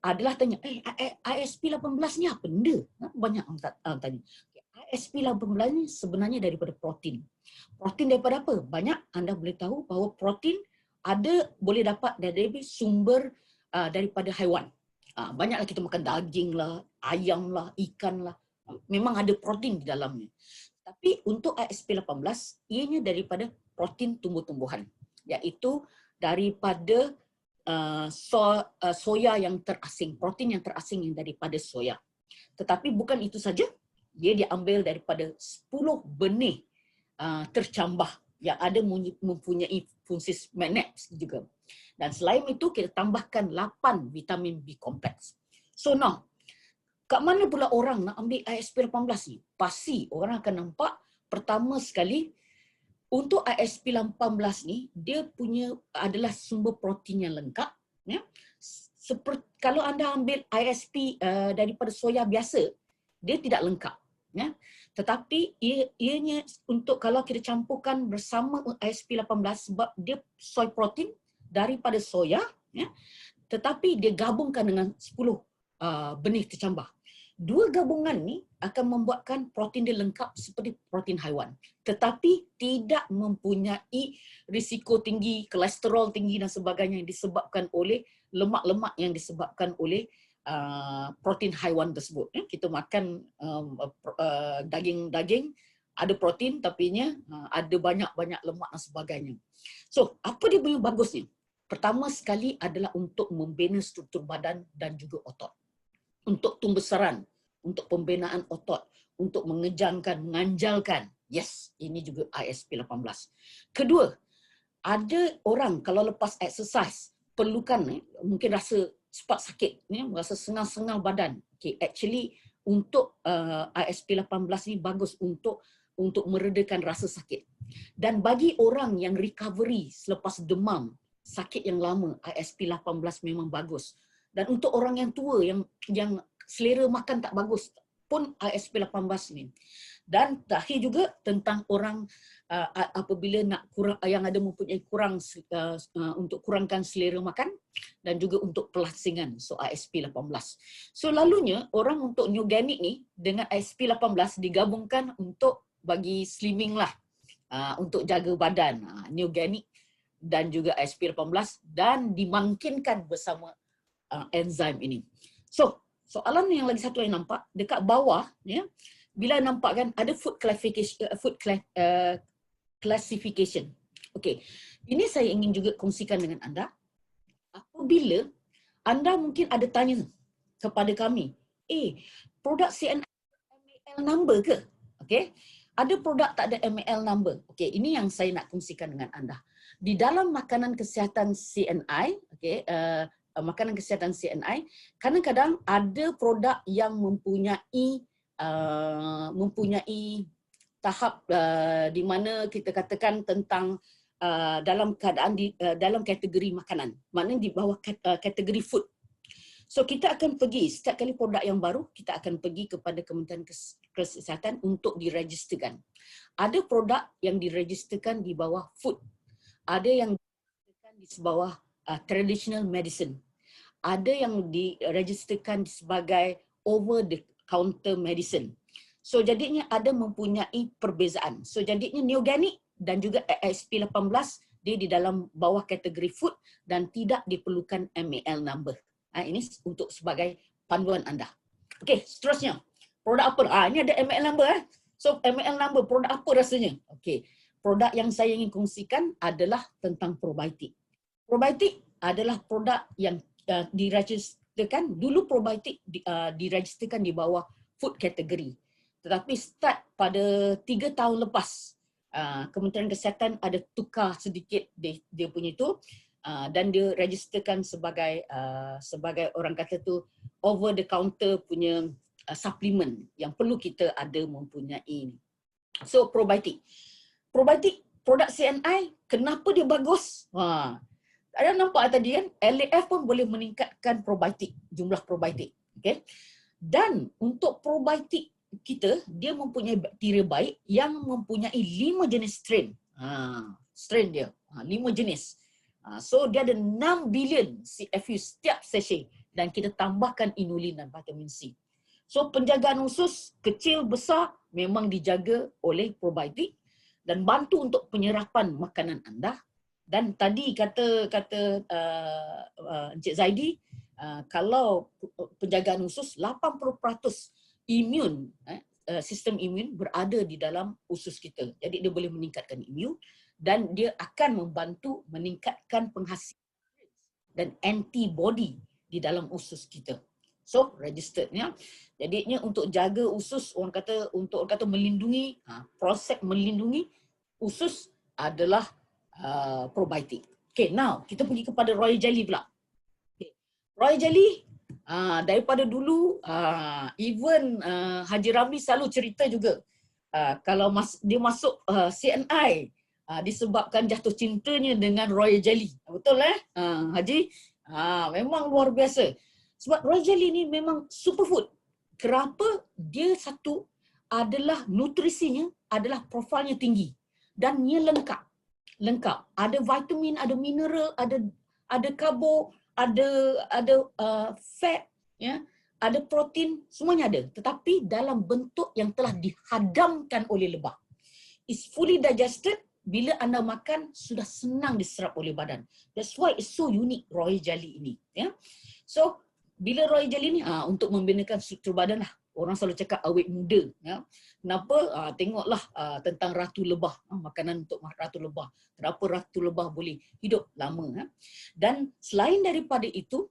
adalah tanya, ISP 18 ni apa benda? Banyak orang tanya. ISP 18 ni sebenarnya daripada protein. Protein daripada apa? Banyak anda boleh tahu bahawa protein boleh dapat dari sumber daripada haiwan. Banyaklah kita makan daging lah, ayam lah, ikan lah. Memang ada protein di dalamnya. Tapi untuk ISP 18, ianya daripada protein tumbuh-tumbuhan. Iaitu daripada soya yang terasing, protein yang terasing yang daripada soya. Tetapi bukan itu saja, dia diambil daripada 10 benih tercambah yang ada mempunyai fungsi magnet juga. Dan selain itu kita tambahkan 8 vitamin B kompleks. So now, kat mana pula orang nak ambil ISP 18 ni? Pasti orang akan nampak pertama sekali untuk ISP 18 ni, dia punya adalah sumber protein yang lengkap. Ya. Seperti, kalau anda ambil ISP daripada soya biasa, dia tidak lengkap. Ya. Tetapi ianya untuk kalau kita campurkan bersama ISP 18 sebab dia soy protein daripada soya, ya, tetapi dia gabungkan dengan 10 benih tercambah. 2 gabungan ni akan membuatkan protein dia lengkap seperti protein haiwan. Tetapi tidak mempunyai risiko tinggi, kolesterol tinggi dan sebagainya yang disebabkan oleh lemak-lemak yang disebabkan oleh protein haiwan tersebut. Kita makan daging-daging, ada protein tapi ada banyak-banyak lemak dan sebagainya. So, apa dia punya bagus ni? Pertama sekali adalah untuk membina struktur badan dan juga otot. Untuk pembesaran, untuk pembinaan otot, untuk menganjalkan. Yes, ini juga ISP 18. Kedua, ada orang kalau lepas exercise perlukan mungkin rasa cepat sakit, rasa sengal-sengal badan. Okay, actually untuk ISP 18 ni bagus untuk meredakan rasa sakit. Dan bagi orang yang recovery selepas demam, sakit yang lama, ISP 18 memang bagus. Dan untuk orang yang tua yang selera makan tak bagus pun ISP 18 ni. Dan terakhir juga tentang orang apabila nak kurang, yang ada mempunyai kurang untuk kurangkan selera makan dan juga untuk pelasingan, so ISP 18. So lalunya orang untuk Neoganic ni dengan ISP 18 digabungkan untuk bagi slimming lah, untuk jaga badan, Neoganic dan juga ISP 18 dan dimungkinkan bersama enzim ini. So, soalan yang lagi satu yang nampak dekat bawah, ya, bila nampak kan ada food classification Okey, ini saya ingin juga kongsikan dengan anda. Apabila anda mungkin ada tanya kepada kami, produk CNI MAL number ke? Okey, ada produk tak ada MAL number. Okey, ini yang saya nak kongsikan dengan anda. Di dalam makanan kesihatan CNI, okey, makanan kesihatan CNI, kadang-kadang ada produk yang mempunyai tahap di mana kita katakan tentang dalam keadaan dalam kategori makanan, maknanya di bawah kategori food. So kita akan pergi setiap kali produk yang baru, kita akan pergi kepada Kementerian Kesihatan untuk diregisterkan. Ada produk yang diregisterkan di bawah food, ada yang diregisterkan di bawah traditional medicine, ada yang diregisterkan sebagai over the counter medicine. So jadinya ada mempunyai perbezaan. So jadinya neoganik dan juga ASP 18 dia di dalam bawah kategori food dan tidak diperlukan MAL number. Ini untuk sebagai panduan anda. Okey, seterusnya. Produk apa? Ini ada MAL number. So MAL number produk apa rasanya? Okey. Produk yang saya ingin kongsikan adalah tentang probiotik. Probiotik adalah produk yang diregisterkan, dulu probiotik diregisterkan di bawah food category. Tetapi start pada 3 tahun lepas, Kementerian Kesihatan ada tukar sedikit dia punya itu, dan dia registerkan sebagai orang kata tu over the counter punya suplemen yang perlu kita ada mempunyai. So probiotik produk CNI, kenapa dia bagus? Ada nampak tadi kan, LAF pun boleh meningkatkan probiotik, jumlah probiotik. Okay? Dan untuk probiotik kita, dia mempunyai bakteria baik yang mempunyai 5 jenis strain. Strain dia, 5 jenis. So dia ada 6 bilion CFU setiap sachet dan kita tambahkan inulin dan vitamin C. So penjagaan usus kecil besar memang dijaga oleh probiotik dan bantu untuk penyerapan makanan anda. Dan tadi kata Encik Zaidi, kalau penjagaan usus 80% imun, sistem imun berada di dalam usus kita. Jadi dia boleh meningkatkan imun dan dia akan membantu meningkatkan penghasilan dan antibody di dalam usus kita. So registerednya. Jadinya untuk jaga usus, orang kata melindungi, proses melindungi usus adalah probiotik. Okay, now kita pergi kepada Royal Jelly pula. Okay. Royal Jelly daripada dulu, even Haji Ramli selalu cerita juga, kalau dia masuk CNI disebabkan jatuh cintanya dengan Royal Jelly. Betul Haji? Memang luar biasa. Sebab Royal Jelly ni memang superfood. Kenapa? Dia satu adalah nutrisinya adalah profilnya tinggi dan ia lengkap. Ada vitamin, ada mineral, ada karbo, ada fat, ya, ada protein, semuanya ada. Tetapi dalam bentuk yang telah dihadamkan oleh lebah. It's fully digested. Bila anda makan sudah senang diserap oleh badan. That's why it's so unique Royal Jelly ini. Ya. So bila Royal Jelly ni untuk membinakan struktur badan lah. Orang selalu cakap awet muda. Ya. Kenapa? Tengoklah tentang ratu lebah. Makanan untuk ratu lebah. Kenapa ratu lebah boleh hidup lama. Ya. Dan selain daripada itu,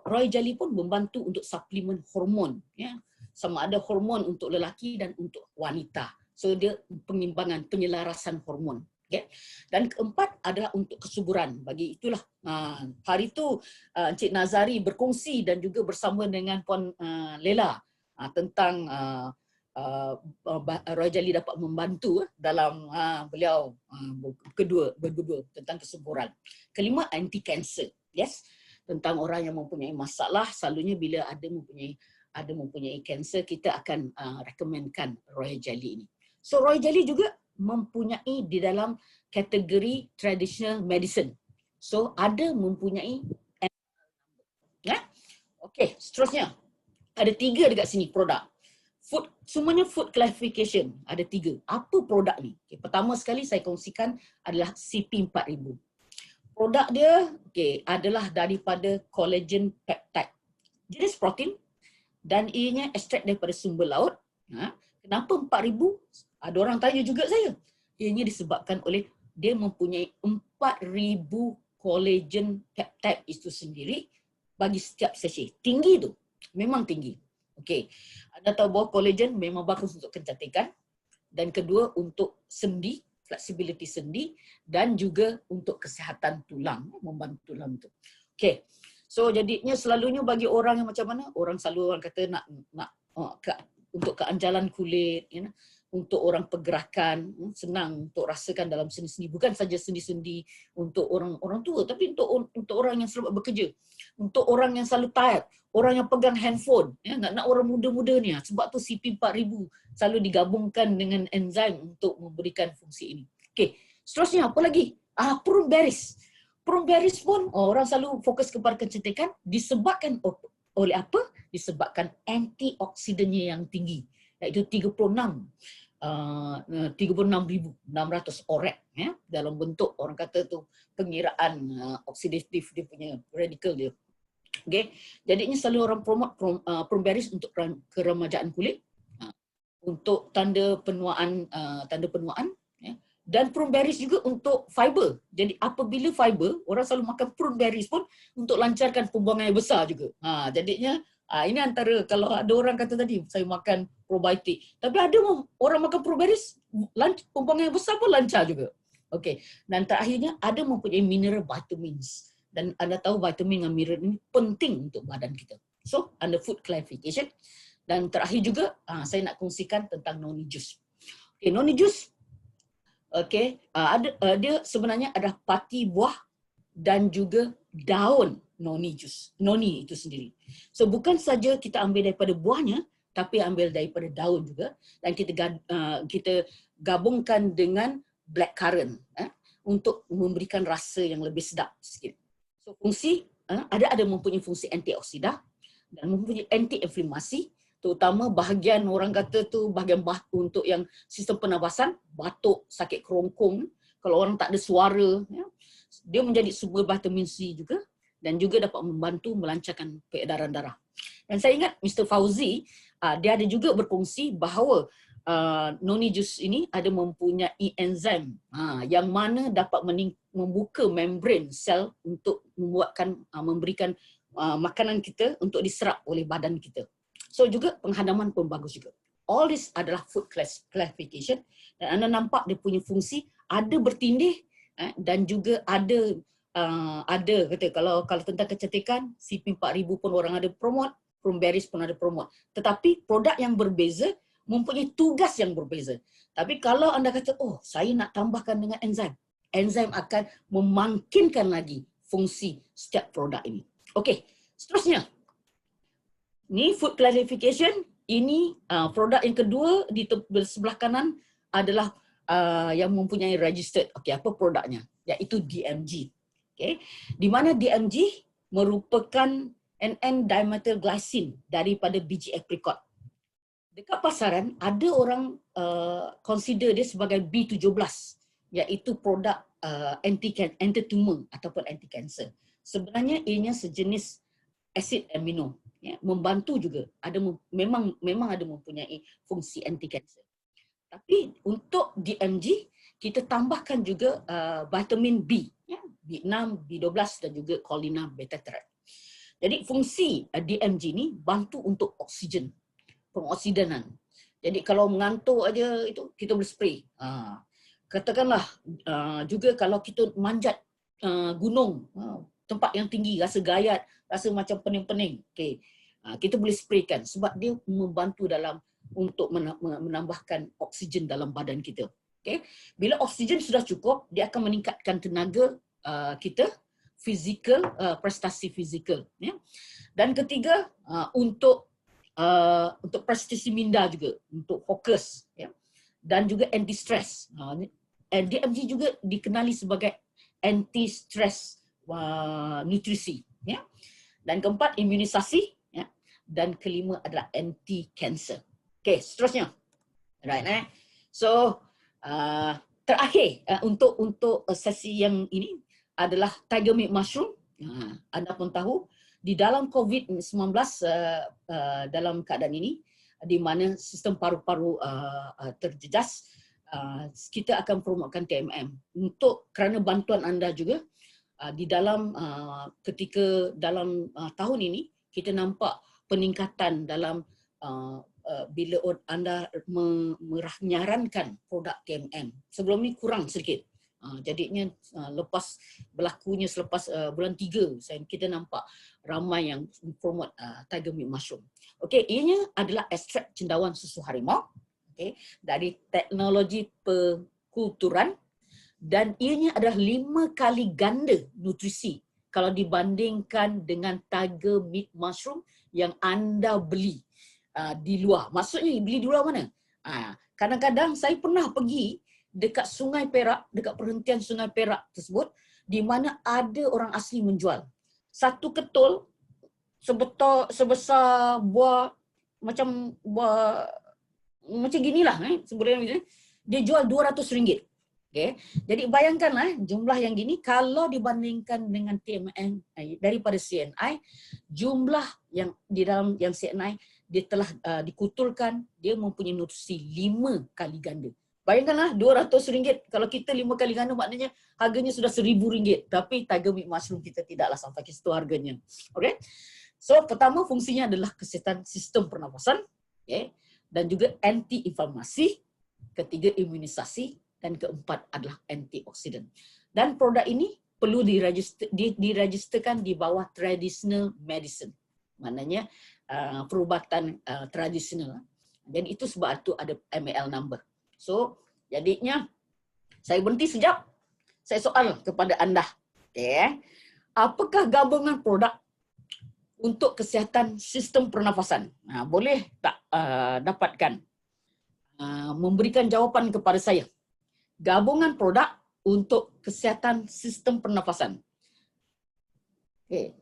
Royal Jelly pun membantu untuk suplemen hormon. Ya. Sama ada hormon untuk lelaki dan untuk wanita. So dia pengimbangan, penyelarasan hormon. Okay. Dan keempat adalah untuk kesuburan. Bagi itulah hari itu Encik Nazari berkongsi dan juga bersama dengan Puan Lela tentang Royal Jelly dapat membantu dalam beliau berdua tentang kesuburan. Kelima, anti cancer. Yes. Tentang orang yang mempunyai masalah, selalunya bila ada mempunyai cancer, kita akan rekomenkan Royal Jelly ini. So Royal Jelly juga mempunyai di dalam kategori traditional medicine. So ada mempunyai, ya. Okey, seterusnya. Ada 3 dekat sini produk. Food, semuanya food classification. Ada 3. Apa produk ni? Okay, pertama sekali saya kongsikan adalah CP4000. Produk dia adalah daripada collagen peptide. Jenis protein dan ianya ekstrak daripada sumber laut. Kenapa 4000? Ada orang tanya juga saya. Ianya disebabkan oleh dia mempunyai 4,000 collagen peptide itu sendiri bagi setiap sesi. Tinggi tu, memang tinggi. Okey, anda tahu bahawa collagen memang bagus untuk kecantikan, dan kedua untuk sendi, flexibility sendi, dan juga untuk kesihatan tulang, membantu tulang tu. Okey, so jadinya selalunya bagi orang yang macam mana, orang selalu orang kata nak untuk keanjalan kulit, you know, untuk orang pergerakan, senang untuk rasakan dalam sendi-sendi, bukan saja sendi-sendi untuk orang tua, tapi untuk orang yang selalu bekerja, untuk orang yang selalu tired, orang yang pegang handphone, ya, nak orang muda-muda ni. Sebab tu CP4000 selalu digabungkan dengan enzim untuk memberikan fungsi ini. Okey, seterusnya apa lagi? Prune berries. Prune berries pun orang selalu fokus kepada kecantikan, disebabkan oleh apa? Disebabkan antioksidannya yang tinggi, iaitu 36,600 orek, ya, dalam bentuk orang kata tu pengiraan oksidatif dia punya radikal dia. Okey, jadinya selalu orang promote prune berries untuk keremajaan kulit, untuk tanda penuaan, ya. Dan prune berries juga untuk fiber. Jadi apabila fiber, orang selalu makan prune berries pun untuk lancarkan pembuangan air besar juga. Jadinya ini antara, kalau ada orang kata tadi saya makan probiotik, tapi ada orang makan prune berries, pembuangan air besar pun lancar juga. Okey, dan terakhirnya ada mempunyai mineral vitamins. Dan anda tahu vitamin dan mineral ini penting untuk badan kita. So, under food clarification. Dan terakhir juga, saya nak kongsikan tentang noni juice. Okay, noni juice, dia sebenarnya adalah pati buah dan juga daun noni juice. Noni itu sendiri. So, bukan saja kita ambil daripada buahnya, tapi ambil daripada daun juga. Dan kita gabungkan dengan blackcurrant untuk memberikan rasa yang lebih sedap sikit. So, fungsi ada mempunyai fungsi antioksidan dan mempunyai anti-inflamasi, terutama bahagian orang kata tu bahagian untuk yang sistem pernafasan, batuk, sakit kerongkong, kalau orang tak ada suara, ya, dia menjadi sumber vitamin C juga, dan juga dapat membantu melancarkan peredaran darah. Dan saya ingat Mr. Fauzi, dia ada juga berkongsi bahawa noni juice ini ada mempunyai enzim yang mana dapat membuka membran sel untuk memberikan makanan kita untuk diserap oleh badan kita. So juga penghadaman pun bagus juga. All this adalah food classification, dan anda nampak dia punya fungsi ada bertindih, dan juga ada kata kalau tentang kecantikan, CP4000 pun orang ada promote, prune berries pun ada promote. Tetapi produk yang berbeza mempunyai tugas yang berbeza. Tapi kalau anda kata, oh saya nak tambahkan dengan enzim, enzim akan memangkinkan lagi fungsi setiap produk ini. Okey, seterusnya. Ini food classification. Ini produk yang kedua di sebelah kanan adalah yang mempunyai registered. Okey, apa produknya? Iaitu DMG. Okey, di mana DMG merupakan N-dimethylglycine daripada biji apricot. Dekat pasaran ada orang consider dia sebagai B17, iaitu produk anti-tumor ataupun anti-cancer. Sebenarnya ianya sejenis asid amino, ya, membantu juga, memang ada mempunyai fungsi anti-cancer. Tapi untuk DMG kita tambahkan juga vitamin B, ya, B6, B12 dan juga choline beta-terate. Jadi fungsi DMG ni bantu untuk oksigen, pengoksidanan. Jadi kalau mengantuk aja itu kita boleh spray. Katakanlah juga kalau kita manjat gunung, tempat yang tinggi, rasa gayat, rasa macam pening-pening, okay, kita boleh spraykan sebab dia membantu dalam untuk menambahkan oksigen dalam badan kita. Okay. Bila oksigen sudah cukup, dia akan meningkatkan tenaga kita, prestasi fizikal. Ya. Dan ketiga, untuk prestasi minda juga, untuk fokus, ya. Dan juga anti-stress. DMG juga dikenali sebagai anti-stress nutrisi. Ya. Dan keempat, imunisasi. Ya. Dan kelima adalah anti-cancer. Okay, seterusnya. Right, So, terakhir untuk sesi yang ini adalah tiger meat mushroom. Anda pun tahu di dalam COVID-19 dalam keadaan ini di mana sistem paru-paru terjejas, kita akan promotekan TMM untuk kerana bantuan anda juga di dalam ketika dalam tahun ini kita nampak peningkatan dalam bila anda menyarankan produk TMM. Sebelum ni kurang sedikit. Jadinya lepas berlakunya selepas bulan 3 kita nampak ramai yang promote tiger meat mushroom. Okey, ianya adalah ekstrak cendawan susu harimau, okey, dari teknologi perkulturan, dan ianya adalah 5 kali ganda nutrisi kalau dibandingkan dengan tiger meat mushroom yang anda beli di luar. Maksudnya beli di luar mana? Kadang-kadang saya pernah pergi dekat Sungai Perak, dekat perhentian Sungai Perak tersebut, di mana ada orang asli menjual. Satu ketul sebesar buah macam ginilah, sebenarnya dia jual RM200. Okay. Jadi bayangkanlah jumlah yang gini kalau dibandingkan dengan TMM daripada CNI, jumlah yang di dalam yang CNI dia telah dikutulkan, dia mempunyai nutrisi 5 kali ganda. Bayangkanlah RM200, kalau kita 5 kali ganda maknanya harganya sudah RM1,000, tapi tiger meat mushroom kita tidaklah sampai ke situ harganya. Okay? So pertama fungsinya adalah kesihatan sistem pernafasan, okay? Dan juga anti-inflamasi, ketiga imunisasi, dan keempat adalah antioksidan. Dan produk ini perlu diregisterkan di bawah traditional medicine. Maknanya perubatan tradisional. Jadi itu sebab itu ada MAL number. So, jadinya saya berhenti sekejap. Saya soal kepada anda. Okay. Apakah gabungan produk untuk kesihatan sistem pernafasan? Boleh tak dapatkan? Memberikan jawapan kepada saya. Gabungan produk untuk kesihatan sistem pernafasan. Okay.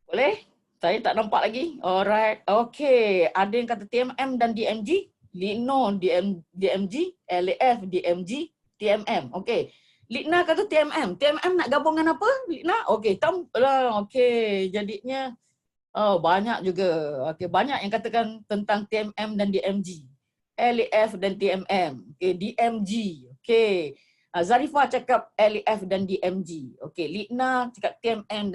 Boleh? Saya tak nampak lagi. Alright. Okay. Ada yang kata TMM dan DMG. Ligno, DMG, LAF, DMG, TMM. Okey. Ligna kata TMM. TMM nak gabungan apa? Ligna? Okey, okey, jadinya banyak juga. Okey, banyak yang katakan tentang TMM dan DMG. LAF dan TMM. Okey, DMG. Okey. Zarifah cakap LAF dan DMG. Okey, Ligna cakap TMM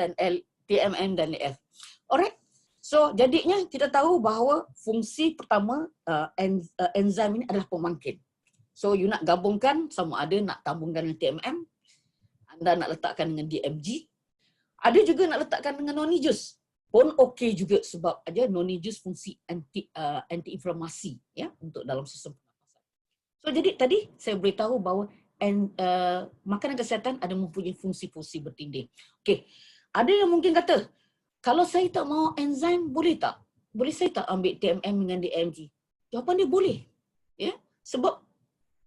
dan LAF. Alright. So, jadinya kita tahu bahawa fungsi pertama enzim ini adalah pemangkin. So, you nak gabungkan sama ada nak tambungkan dengan TMM, anda nak letakkan dengan DMG, ada juga nak letakkan dengan noni-juice. Pun okey juga sebab aja noni-juice fungsi anti-inflamasi ya untuk dalam sistem pernafasan. So, jadi tadi saya beritahu bahawa makanan kesihatan ada mempunyai fungsi-fungsi bertindih. Okey. Ada yang mungkin kata, kalau saya tak mau enzim, boleh tak? Boleh saya tak ambil TMM dengan DMG? Jawapan dia boleh. Ya? Sebab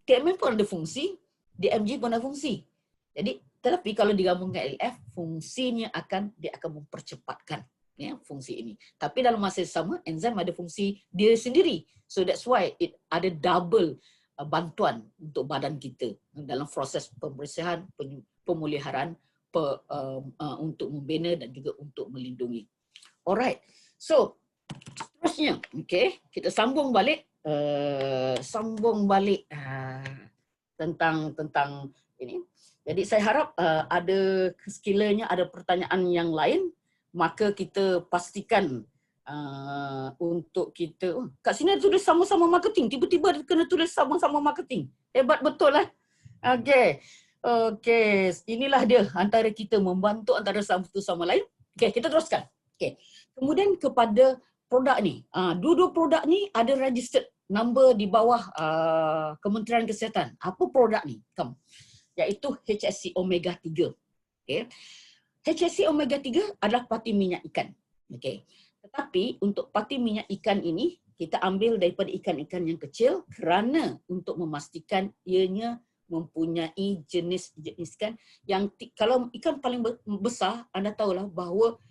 TMM pun ada fungsi, DMG pun ada fungsi. Jadi, tetapi kalau digabungkan LF, fungsinya dia akan mempercepatkan ya, fungsi ini. Tapi dalam masa yang sama, enzim ada fungsi dia sendiri. So that's why it ada double bantuan untuk badan kita dalam proses pembersihan, pemuliharaan, untuk membina dan juga untuk melindungi. Alright. So, seterusnya, okay, kita sambung balik tentang ini. Jadi saya harap ada sekiranya ada pertanyaan yang lain, maka kita pastikan untuk kita. Kat sini ada tulis sama-sama marketing. Tiba-tiba kena tulis sama-sama marketing. Hebat betul lah. Okay. Okey, inilah dia antara kita membantu antara satu sama lain. Okey, kita teruskan. Okey. Kemudian kepada produk ni. Dua-dua produk ni ada registered number di bawah Kementerian Kesihatan. Apa produk ni? Iaitu HSC Omega 3. Okey. HSC Omega 3 adalah parti minyak ikan. Okey. Tetapi untuk parti minyak ikan ini kita ambil daripada ikan-ikan yang kecil kerana untuk memastikan ianya mempunyai jenis-jenis ikan yang kalau ikan paling besar, anda tahulah bahawa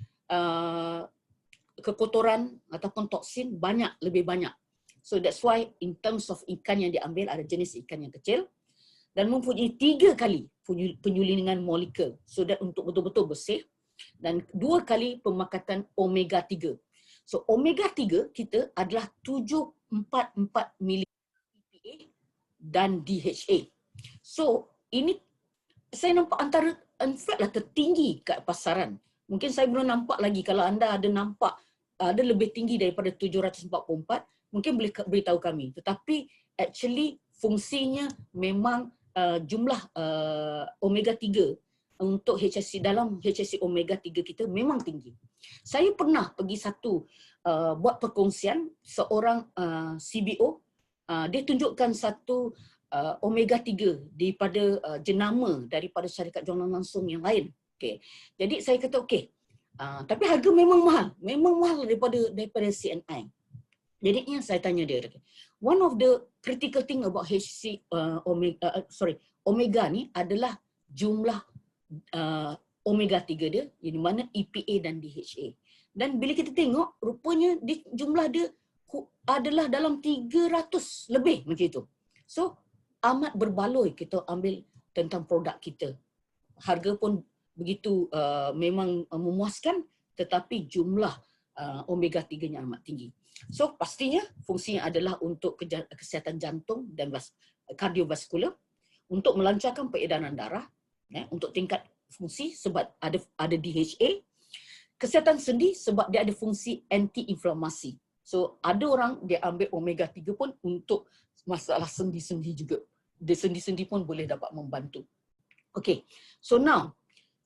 kekotoran ataupun toksin lebih banyak. So that's why in terms of ikan yang diambil ada jenis ikan yang kecil dan mempunyai 3 kali penyulingan molekul so that untuk betul-betul bersih dan 2 kali pemakatan omega 3. So omega 3 kita adalah 744 mg EPA dan DHA. So ini saya nampak antara in fact lah tertinggi kat pasaran. Mungkin saya belum nampak lagi, kalau anda ada nampak ada lebih tinggi daripada 744, mungkin boleh beritahu kami. Tetapi actually fungsinya memang jumlah omega 3 untuk HSC dalam HSC omega 3 kita memang tinggi. Saya pernah pergi buat perkongsian seorang CBO, dia tunjukkan satu omega 3 daripada jenama daripada syarikat jualan langsung yang lain. Okay. Jadi saya kata okey. Tapi harga memang mahal daripada CNI. Jadinya saya tanya dia, one of the critical thing about HSC omega ni adalah jumlah omega 3 dia, di mana EPA dan DHA. Dan bila kita tengok, rupanya jumlah dia adalah dalam 300 lebih macam itu. So, amat berbaloi kita ambil tentang produk kita. Harga pun begitu memang memuaskan, tetapi jumlah omega 3-nya amat tinggi. So, pastinya fungsinya adalah untuk kesihatan jantung dan kardiovaskular, untuk melancarkan peredaran darah, untuk tingkat fungsi sebab ada DHA, kesihatan sendi sebab dia ada fungsi anti-inflamasi. So ada orang dia ambil omega 3 pun untuk masalah sendi-sendi juga. Dia sendi-sendi pun boleh dapat membantu. Okay, so now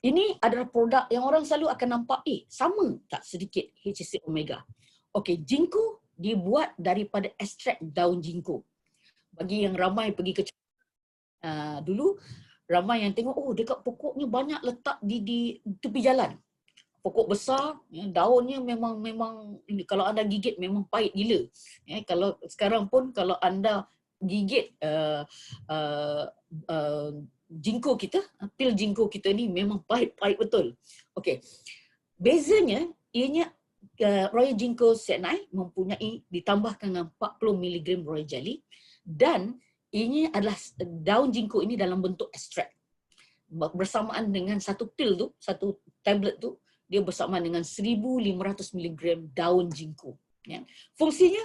ini adalah produk yang orang selalu akan nampak, sama tak sedikit HSC omega. Okay, ginkgo dibuat daripada ekstrak daun ginkgo. Bagi yang ramai pergi ke dulu, ramai yang tengok, dekat pokoknya banyak letak di tepi jalan. Pokok besar, daunnya memang kalau anda gigit memang pahit gila. Kalau sekarang pun kalau anda gigit ginkgo kita, pil ginkgo kita ni memang pahit betul. Okey. Bezanya ianya Royal Ginkgo CNI mempunyai ditambahkan dengan 40 mg royal jelly, dan ini adalah daun ginkgo ini dalam bentuk ekstrak. Bersamaan dengan satu pil tu, satu tablet tu, dia bersamaan dengan 1500 mg daun ginkgo. Ya. Fungsinya,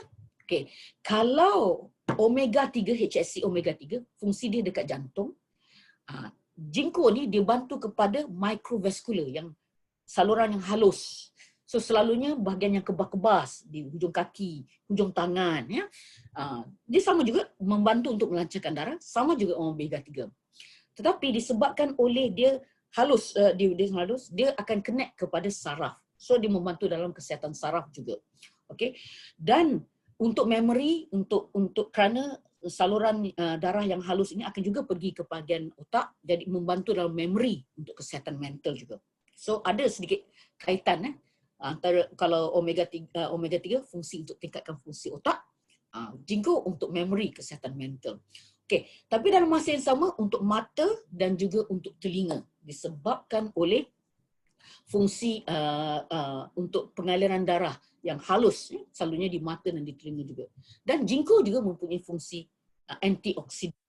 kalau omega 3, HSC omega 3, fungsi dia dekat jantung. Ginkgo ni dia bantu kepada microvascular, yang saluran yang halus. So selalunya bahagian yang kebas-kebas di hujung kaki, hujung tangan, ya. Dia sama juga membantu untuk melancarkan darah, sama juga omega 3. Tetapi disebabkan oleh dia halus, dia akan connect kepada saraf. So dia membantu dalam kesihatan saraf juga. Okey. Dan untuk memory, untuk kerana saluran darah yang halus ini akan juga pergi ke bahagian otak, jadi membantu dalam memory untuk kesihatan mental juga. So ada sedikit kaitan antara kalau omega 3 fungsi untuk tingkatkan fungsi otak, ginkgo untuk memory, kesihatan mental. Okey, tapi dalam masa yang sama untuk mata dan juga untuk telinga, disebabkan oleh fungsi untuk pengaliran darah yang halus, selalunya di mata dan di telinga juga. Dan ginkgo juga mempunyai fungsi antioksidan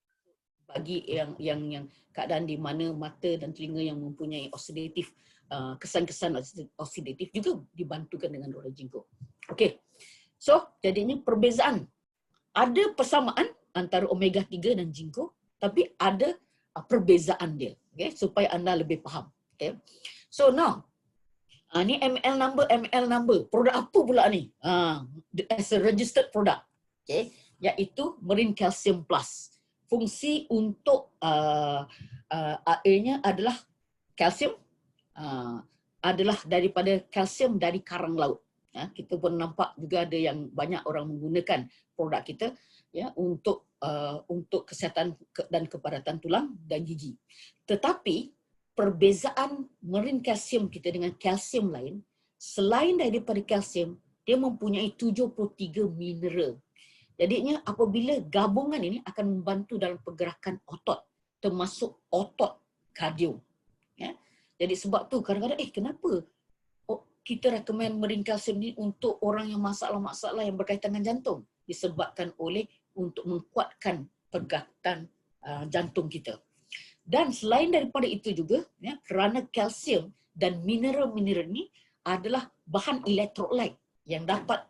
bagi yang keadaan di mana mata dan telinga yang mempunyai oksidatif, kesan-kesan oksidatif juga dibantukan dengan royal ginkgo. Okey. So, jadinya perbezaan. Ada persamaan antara omega 3 dan ginkgo, tapi ada perbezaan dia. Okay? Supaya anda lebih faham. Okay? So now, ni ml number. Produk apa pula ni? As a registered product. Okay? Iaitu Marine Calcium Plus. Fungsi untuk A-nya adalah kalsium, adalah daripada kalsium dari karang laut. Kita pun nampak juga ada yang banyak orang menggunakan produk kita, ya, untuk kesihatan dan kepadatan tulang dan gigi. Tetapi perbezaan marine calcium kita dengan kalsium lain, selain daripada kalsium, dia mempunyai 73 mineral. Jadinya apabila gabungan ini akan membantu dalam pergerakan otot, termasuk otot kardio. Ya. Jadi sebab tu kadang-kadang kenapa kita recommend marine calcium ni untuk orang yang masalah-masalah yang berkaitan dengan jantung, disebabkan oleh untuk menguatkan pergerakan jantung kita. Dan selain daripada itu juga, ya, kerana kalsium dan mineral-mineral ni adalah bahan elektrolit yang dapat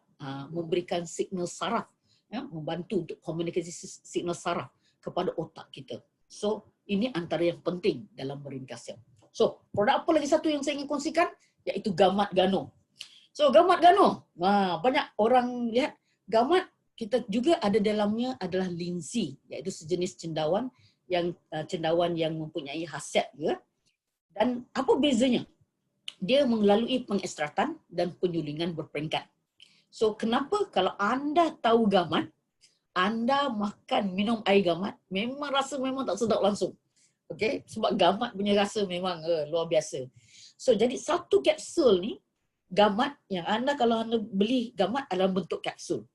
memberikan signal saraf, ya, membantu untuk komunikasi signal saraf. kepada otak kita. So, ini antara yang penting dalam meringkasnya. So, produk apa lagi satu yang saya ingin kongsikan? Iaitu gamat gano. So, gamat gano. Banyak orang lihat gamat kita juga ada dalamnya adalah linsi, iaitu sejenis cendawan yang mempunyai khasiat juga. Dan apa bezanya? Dia melalui pengekstratan dan penyulingan berperingkat. So, kenapa kalau anda tahu gamat, anda minum air gamat, memang rasa memang tak sedap langsung. Okay? Sebab gamat punya rasa memang luar biasa. So, jadi satu kapsul ni, gamat yang kalau anda beli gamat adalah bentuk kapsul.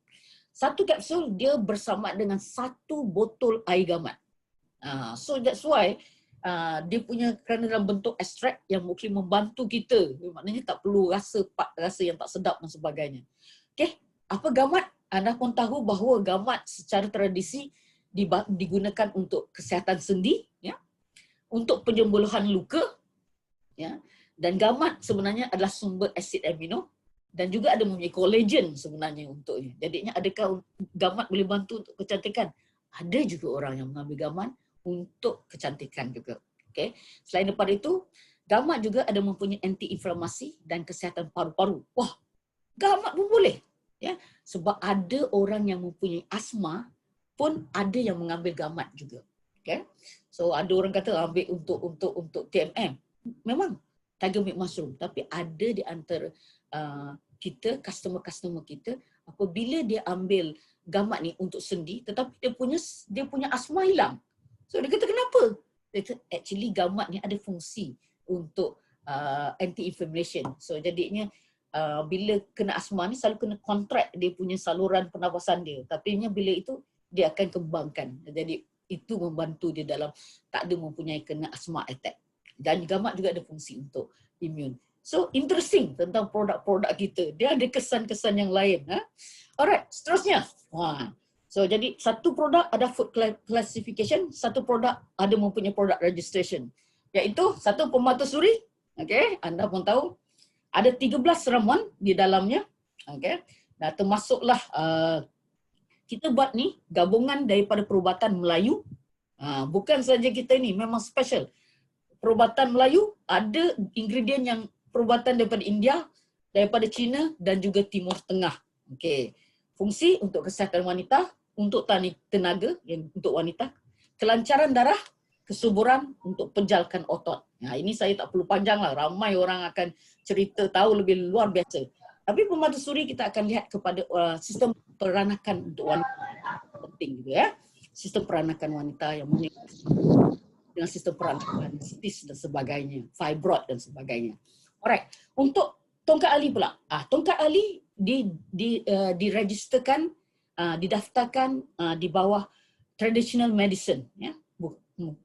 Satu kapsul dia bersama dengan satu botol air gamat. So that's why dia punya kerana dalam bentuk ekstrak yang mungkin membantu kita. Maknanya tak perlu rasa yang tak sedap dan sebagainya. Okay, apa gamat? Anda pun tahu bahawa gamat secara tradisi digunakan untuk kesihatan sendi, ya, untuk penyembuhan luka, ya, dan gamat sebenarnya adalah sumber asid amino dan juga ada mempunyai kolagen sebenarnya untuknya. Jadinya adakah gamat boleh bantu untuk kecantikan? Ada juga orang yang mengambil gamat untuk kecantikan juga. Okay. Selain daripada itu, gamat juga ada mempunyai anti-inflamasi dan kesihatan paru-paru. Wah, gamat pun boleh. Ya, sebab ada orang yang mempunyai asma pun ada yang mengambil gamat juga. Okay. So ada orang kata ambil untuk TMM. Memang tiger milk mushroom, tapi ada di antara kita, customer kita, apabila dia ambil gamat ni untuk sendi, tetapi dia punya asma hilang. So dia kata kenapa? Dia kata actually gamat ni ada fungsi untuk anti-inflammation. So jadinya bila kena asma ni selalu kena kontrak dia punya saluran pernafasan dia. Tapi bila itu dia akan kembangkan. Jadi itu membantu dia dalam tak ada mempunyai kena asma attack. Dan gamat juga ada fungsi untuk imun. So interesting tentang produk-produk kita. Dia ada kesan-kesan yang lain. Alright, seterusnya. So jadi satu produk ada food classification, satu produk ada mempunyai product registration. Iaitu satu pemata suri. Okay, anda pun tahu. Ada 13 ramuan di dalamnya. Okay. Nah, termasuklah kita buat ni gabungan daripada perubatan Melayu. Bukan saja kita ni, memang special. Perubatan Melayu ada ingredient yang perubatan daripada India, daripada China dan juga Timur Tengah. Okay. Fungsi untuk kesihatan wanita, untuk tenaga untuk wanita, kelancaran darah, kesuburan untuk penjalkan otot. Nah, ini saya tak perlu panjang lah. Ramai orang akan cerita tahu lebih luar biasa. Tapi pemata suri kita akan lihat kepada sistem peranakan untuk wanita. Penting juga ya. Sistem peranakan wanita yang dengan sistem peranakan sitis dan sebagainya. Fibroid dan sebagainya. Alright. Untuk tongkat ali pula. Tongkat ali diregisterkan, didaftarkan di bawah traditional medicine. Ya.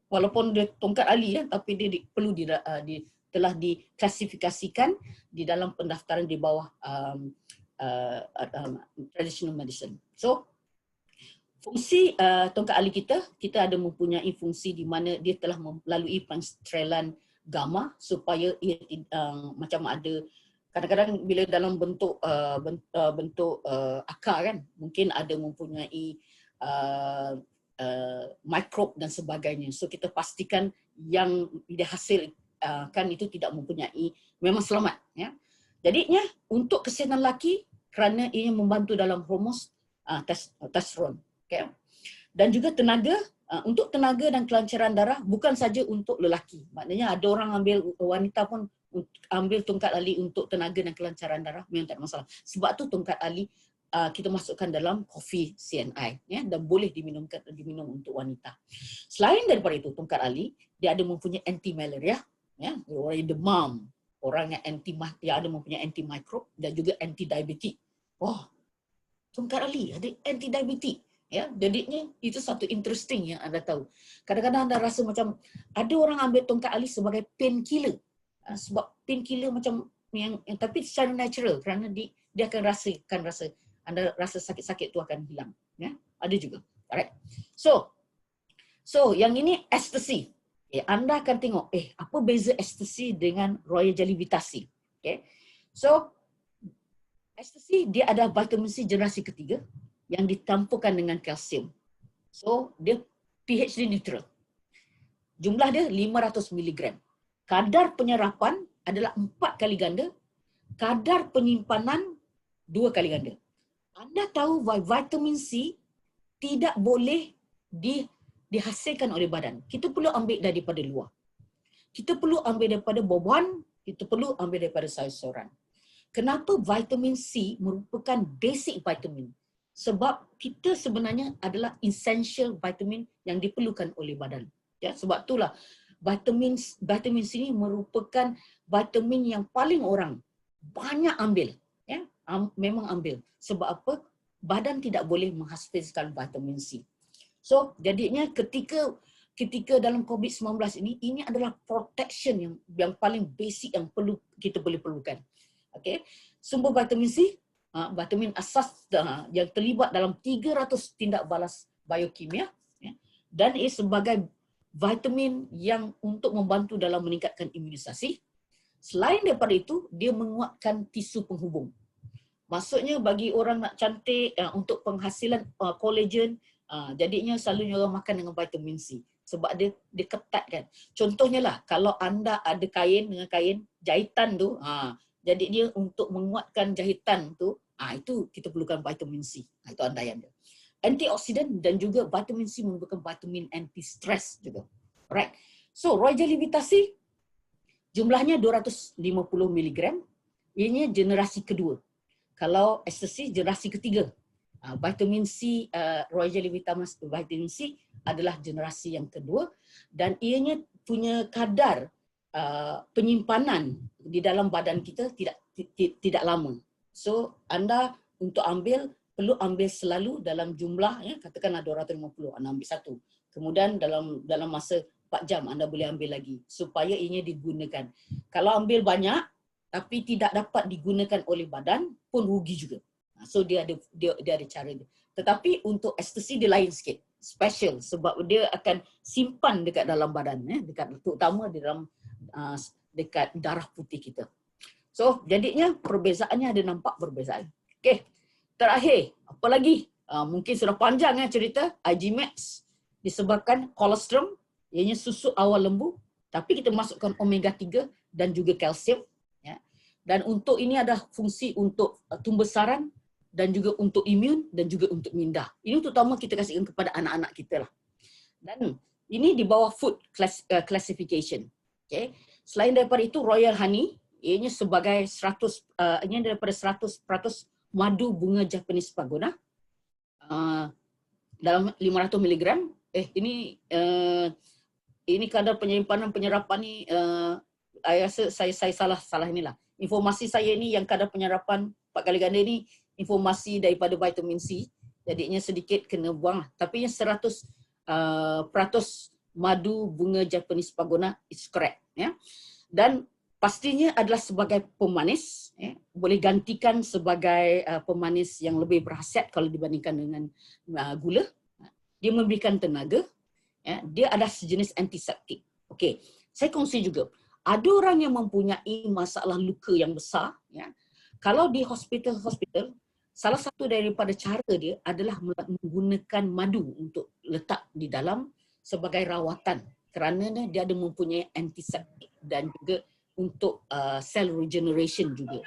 Walaupun dia tongkat ali ya, tapi dia telah diklasifikasikan di dalam pendaftaran di bawah traditional medicine. So fungsi tongkat ali kita ada mempunyai fungsi di mana dia telah melalui pensterelan gamma supaya ia macam ada kadang-kadang bila dalam bentuk akar kan mungkin ada mempunyai mikrob dan sebagainya. So kita pastikan yang dihasilkan itu tidak mempunyai, memang selamat. Ya. Jadinya untuk kesihatan lelaki kerana ia membantu dalam hormon testosteron. Okay. Dan juga tenaga, untuk tenaga dan kelancaran darah bukan saja untuk lelaki. Maknanya ada orang ambil, wanita pun ambil tongkat ali untuk tenaga dan kelancaran darah, memang tak ada masalah. Sebab tu tongkat ali kita masukkan dalam kopi CNI ya, dan boleh diminum untuk wanita. Selain daripada itu, tongkat ali dia ada mempunyai anti malaria ya, orang yang demam, orang yang ada mempunyai anti mikrob dan juga anti diabetik. Wah, tongkat ali ada anti diabetik ya. Jadinya itu satu interesting yang anda tahu. Kadang-kadang anda rasa macam ada orang ambil tongkat ali sebagai painkiller. Sebab painkiller macam yang tapi secara natural kerana dia akan rasa anda rasa sakit-sakit tu akan hilang. Ya? Ada juga. Alright. So yang ini ecstasy. Anda akan tengok, apa beza ecstasy dengan Royal Jelly Vitasi. Okay. So, ecstasy dia ada vitamin C generasi ketiga yang ditampukan dengan kalsium. So, dia pH dia neutral. Jumlah dia 500 mg. Kadar penyerapan adalah 4 kali ganda. Kadar penyimpanan 2 kali ganda. Anda tahu vitamin C tidak boleh dihasilkan oleh badan. Kita perlu ambil daripada luar. Kita perlu ambil daripada buah-buahan, kita perlu ambil daripada sayur-sayuran. Kenapa vitamin C merupakan basic vitamin? Sebab kita sebenarnya adalah essential vitamin yang diperlukan oleh badan. Ya, sebab itulah vitamin C ini merupakan vitamin yang paling orang banyak ambil. Ya, memang ambil. Sebab apa? Badan tidak boleh menghasilkan vitamin C. So, jadinya ketika dalam COVID-19 ini adalah protection yang paling basic yang kita boleh perlukan. Okay. Sumber vitamin C, vitamin asas yang terlibat dalam 300 tindak balas biokimia, ya, dan ia sebagai vitamin yang untuk membantu dalam meningkatkan imunisasi. Selain daripada itu, dia menguatkan tisu penghubung. Maksudnya bagi orang nak cantik, untuk penghasilan kolagen, jadinya selalunya orang makan dengan vitamin C. Sebab dia ketat kan. Contohnya lah, kalau anda ada kain dengan kain jahitan tu, jadi dia untuk menguatkan jahitan tu, itu kita perlukan vitamin C. Itu andaian dia. Antioksidan dan juga vitamin C merupakan vitamin anti-stress juga. Alright. So, Royal Jelly Vitasi jumlahnya 250 mg. Ianya generasi kedua. Kalau ecstasy generasi ketiga. Vitamin C, Royal Jelly Vitamin C adalah generasi yang kedua dan ianya punya kadar penyimpanan di dalam badan kita tidak lama. So anda untuk perlu ambil selalu dalam jumlah, ya, katakanlah 250, anda ambil satu. Kemudian dalam masa 4 jam anda boleh ambil lagi supaya ianya digunakan. Kalau ambil banyak tapi tidak dapat digunakan oleh badan pun rugi juga. So dia ada cara dia. Tetapi untuk ecstasy dia lain sikit, special sebab dia akan simpan dekat dalam badan, terutama di dalam dekat darah putih kita. So jadinya perbezaannya ada nampak perbezaan. Okey. Terakhir, apa lagi? Mungkin sudah panjang cerita IG Max disebabkan kolostrum, ianya susu awal lembu, tapi kita masukkan omega 3 dan juga kalsium, ya. Dan untuk ini ada fungsi untuk pembesaran dan juga untuk imun dan juga untuk minda. Ini terutama kita kasihkan kepada anak-anak kita lah. Dan ini di bawah food classification. Okay. Selain daripada itu, Royal Honey, ianya sebagai 100, ini daripada 100% madu bunga Japanese Pagoda dalam 500 mg. Ini kadar penyimpanan penyerapan ni, saya rasa saya salah inilah. Informasi saya ni yang kadar penyerapan 4 kali ganda ni informasi daripada vitamin C, jadinya sedikit kena buang. Tapi yang 100% madu bunga Japanese Pagoda is correct, ya. Dan pastinya adalah sebagai pemanis, ya. Boleh gantikan sebagai pemanis yang lebih berkhasiat kalau dibandingkan dengan gula. Dia memberikan tenaga, ya. Dia adalah sejenis antiseptik. Okey, saya kongsi juga. Ada orang yang mempunyai masalah luka yang besar, ya. Kalau di hospital, salah satu daripada cara dia adalah menggunakan madu untuk letak di dalam sebagai rawatan kerana dia ada mempunyai antiseptik dan juga untuk cell regeneration juga.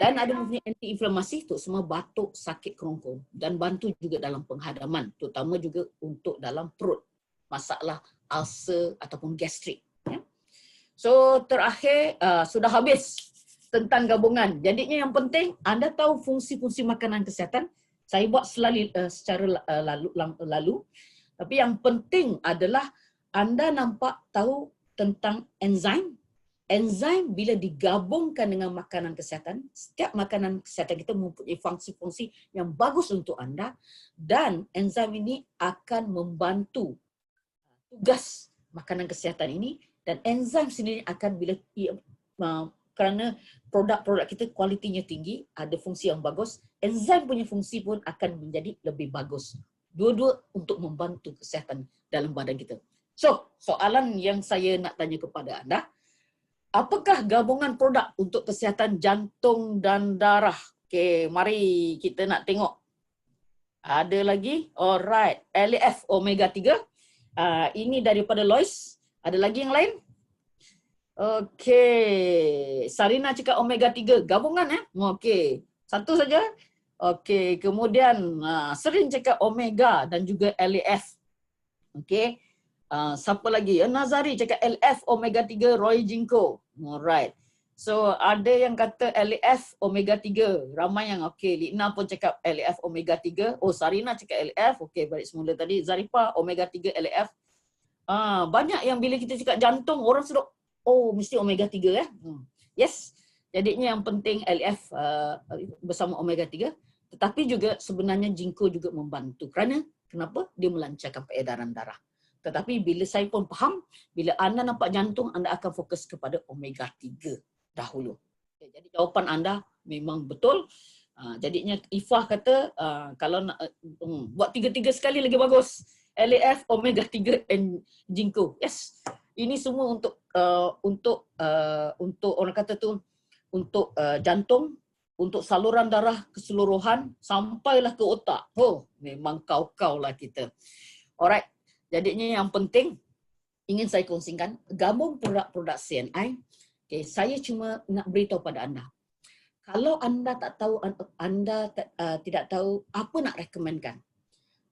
Dan ada mempunyai anti-inflamasi untuk semua batuk, sakit kerongkong dan bantu juga dalam penghadaman, terutama juga untuk dalam perut, masalah ulcer ataupun gastrik. Ya. So terakhir sudah habis tentang gabungan. Jadinya yang penting anda tahu fungsi-fungsi makanan kesihatan. Saya buat secara lalu. Tapi yang penting adalah anda nampak tahu tentang enzim. Enzim bila digabungkan dengan makanan kesihatan, setiap makanan kesihatan kita mempunyai fungsi-fungsi yang bagus untuk anda dan enzim ini akan membantu tugas makanan kesihatan ini dan enzim sendiri akan bila kerana produk-produk kita kualitinya tinggi, ada fungsi yang bagus, enzim punya fungsi pun akan menjadi lebih bagus. Dua-dua untuk membantu kesihatan dalam badan kita. So, soalan yang saya nak tanya kepada anda, apakah gabungan produk untuk kesihatan jantung dan darah? Okey, mari kita nak tengok. Ada lagi? Alright. LAF omega 3. Ini daripada Lois. Ada lagi yang lain? Okey. Sarina cakap omega 3. Gabungan Okey. Satu saja. Okey. Kemudian Serin cakap omega dan juga LAF. Okey. Siapa lagi? Nazari cakap LF omega 3 Roy Jinko. Alright. So ada yang kata LAF omega 3. Ramai yang okey. Lina pun cakap LAF omega 3. Oh, Sarina cakap LAF. Okey, balik semula tadi. Zarifah omega 3 LAF. Banyak yang bila kita cakap jantung orang sudah mesti omega 3 Yes. Jadinya yang penting LAF bersama omega 3. Tetapi juga sebenarnya Jinko juga membantu. Kenapa? Dia melancarkan peredaran darah. Tetapi bila saya pun faham, bila anda nampak jantung, anda akan fokus kepada omega 3 dahulu. Okay, jadi jawapan anda memang betul. Jadinya Ifah kata kalau nak buat 3-3 sekali lagi bagus. LAF, omega 3 and Jinko. Yes. Ini semua untuk orang kata tu untuk jantung, untuk saluran darah keseluruhan sampailah ke otak. Memang kau-kau lah kita. Alright. Jadinya yang penting ingin saya kongsikan gabung produk-produk CNI. Okay, saya cuma nak beritahu pada anda. Kalau anda tak tahu, anda tidak tahu apa nak rekomenkan,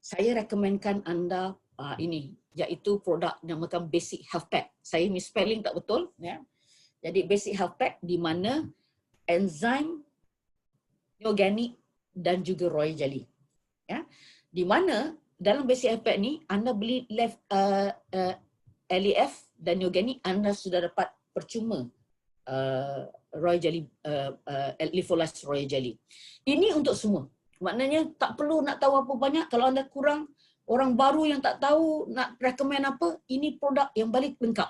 saya rekomenkan anda ini, iaitu produk namakan Basic Health Pack. Saya misspelling tak betul. Jadi Basic Health Pack di mana enzim, organik dan juga royal jelly. Di mana dalam Basic Health Pack ni anda beli LAF dan organik, anda sudah dapat percuma royal jelly, Lifolase royal jelly. Ini untuk semua. Maknanya tak perlu nak tahu apa banyak. Kalau anda kurang, orang baru yang tak tahu nak recommend apa, ini produk yang balik lengkap.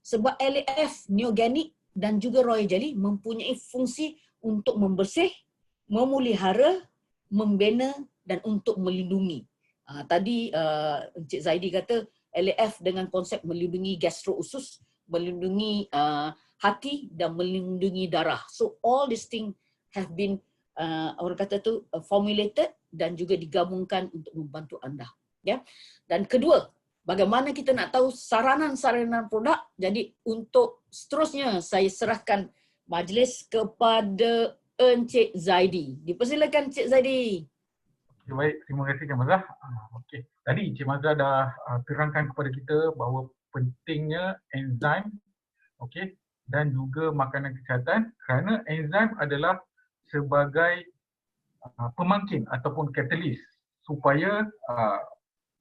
Sebab LAF, organik dan juga royal jelly mempunyai fungsi untuk membersih, memulihara, membina dan untuk melindungi. Tadi Encik Zaidi kata LAF dengan konsep melindungi gastro usus, melindungi hati dan melindungi darah. So all these things have been orang kata tu formulated dan juga digabungkan untuk membantu anda. Dan kedua, bagaimana kita nak tahu saranan-saranan produk? Jadi untuk seterusnya saya serahkan majlis kepada Encik Zaidi. Dipersilakan Encik Zaidi. Okay, baik, terima kasih Cik Mazah. Okey, tadi Cik Mazah dah terangkan kepada kita bahawa pentingnya enzim, okey, dan juga makanan kesihatan, kerana enzim adalah sebagai pemangkin ataupun katalis supaya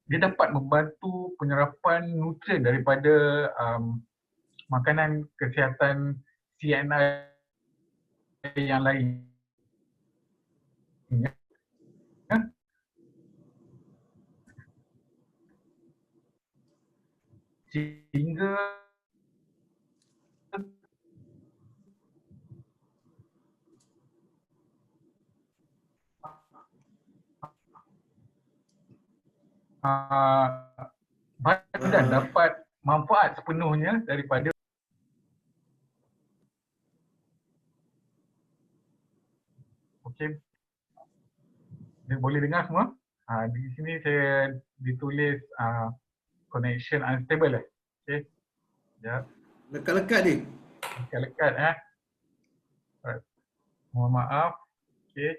dia dapat membantu penyerapan nutrien daripada makanan kesihatan CNI yang lain. Sehingga badan dapat manfaat sepenuhnya daripada. Okey, boleh dengar semua? Di sini saya ditulis connection unstable. Okey. Ya. Lekat-lekat ni. Lekat-lekat mohon maaf. Okey.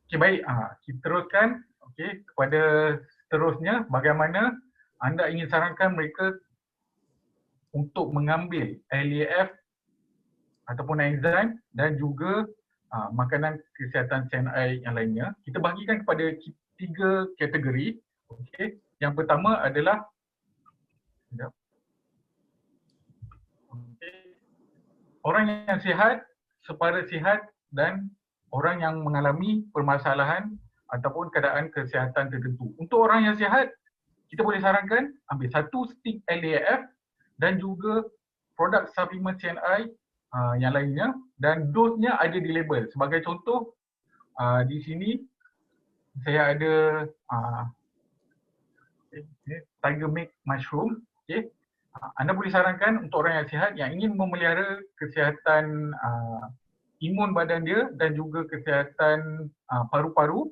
Okey, baik. Kita teruskan kepada seterusnya, bagaimana anda ingin sarankan mereka untuk mengambil LAF ataupun enzim dan juga makanan kesihatan CNI yang lainnya. Kita bahagikan kepada 3 kategori. Okey. Yang pertama adalah orang yang sihat, separa sihat dan orang yang mengalami permasalahan ataupun keadaan kesihatan tertentu. Untuk orang yang sihat, kita boleh sarankan ambil 1 stick LAF dan juga produk suplemen CNI yang lainnya, dan dosnya ada di label. Sebagai contoh, di sini saya ada Tiger Milk Mushroom. Okay. Anda boleh sarankan untuk orang yang sihat yang ingin memelihara kesihatan imun badan dia dan juga kesihatan paru-paru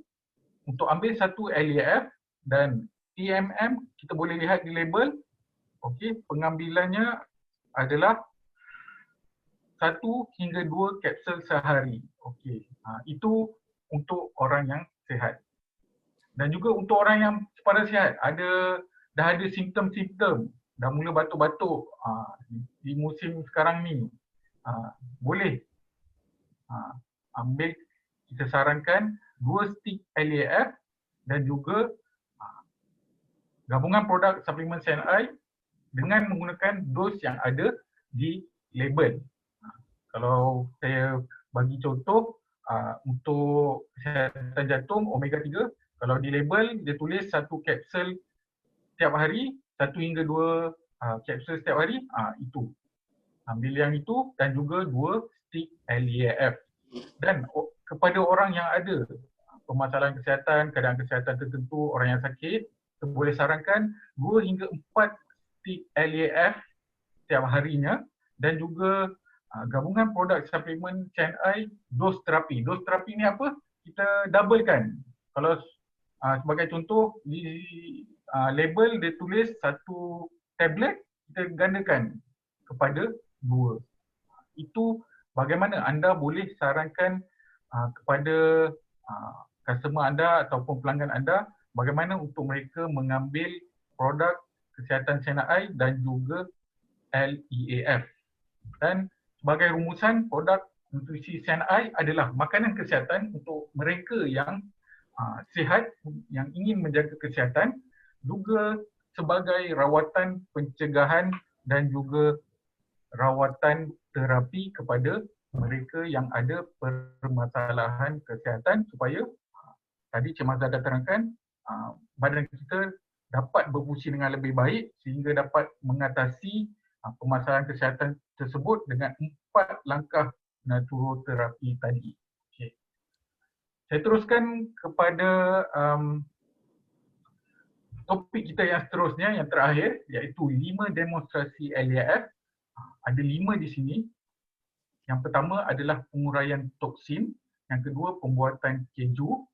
untuk ambil satu LAF dan TMM kita boleh lihat di label. Okey, pengambilannya adalah 1 hingga 2 kapsul sehari. Okey, itu untuk orang yang sihat. Dan juga untuk orang yang sepada sihat, dah ada simptom-simptom, dah mula batuk-batuk di musim sekarang ni, boleh ambil, kita sarankan 2 stick LAF dan juga gabungan produk suplemen CNI dengan menggunakan dos yang ada di label. Kalau saya bagi contoh, untuk kesihatan jantung omega 3, kalau di label dia tulis 1 kapsul setiap hari, 1 hingga 2 kapsul setiap hari, itu. Ambil yang itu dan juga 2 stick LAF. Dan kepada orang yang ada permasalahan kesihatan, keadaan kesihatan tertentu, orang yang sakit, kita boleh sarankan 2 hingga 4 stick LAF setiap harinya dan juga gabungan produk suplemen CNI dos terapi. Dos terapi ni apa? Kita doublekan. Kalau sebagai contoh di label dia tulis 1 tablet, kita gandakan kepada 2. Itu bagaimana anda boleh sarankan kepada customer anda ataupun pelanggan anda bagaimana untuk mereka mengambil produk kesihatan CNI dan juga LEAF. Dan sebagai rumusan, produk nutrisi CNI adalah makanan kesihatan untuk mereka yang sihat, yang ingin menjaga kesihatan, juga sebagai rawatan pencegahan dan juga rawatan terapi kepada mereka yang ada permasalahan kesihatan supaya tadi Cik Mazhar dah terangkan, badan kita dapat berfungsi dengan lebih baik sehingga dapat mengatasi permasalahan kesihatan tersebut dengan 4 langkah naturoterapi tadi. Okay. Saya teruskan kepada topik kita yang seterusnya, yang terakhir, iaitu 5 demonstrasi LAF. Ada 5 di sini. Yang pertama adalah penguraian toksin, yang kedua pembuatan keju,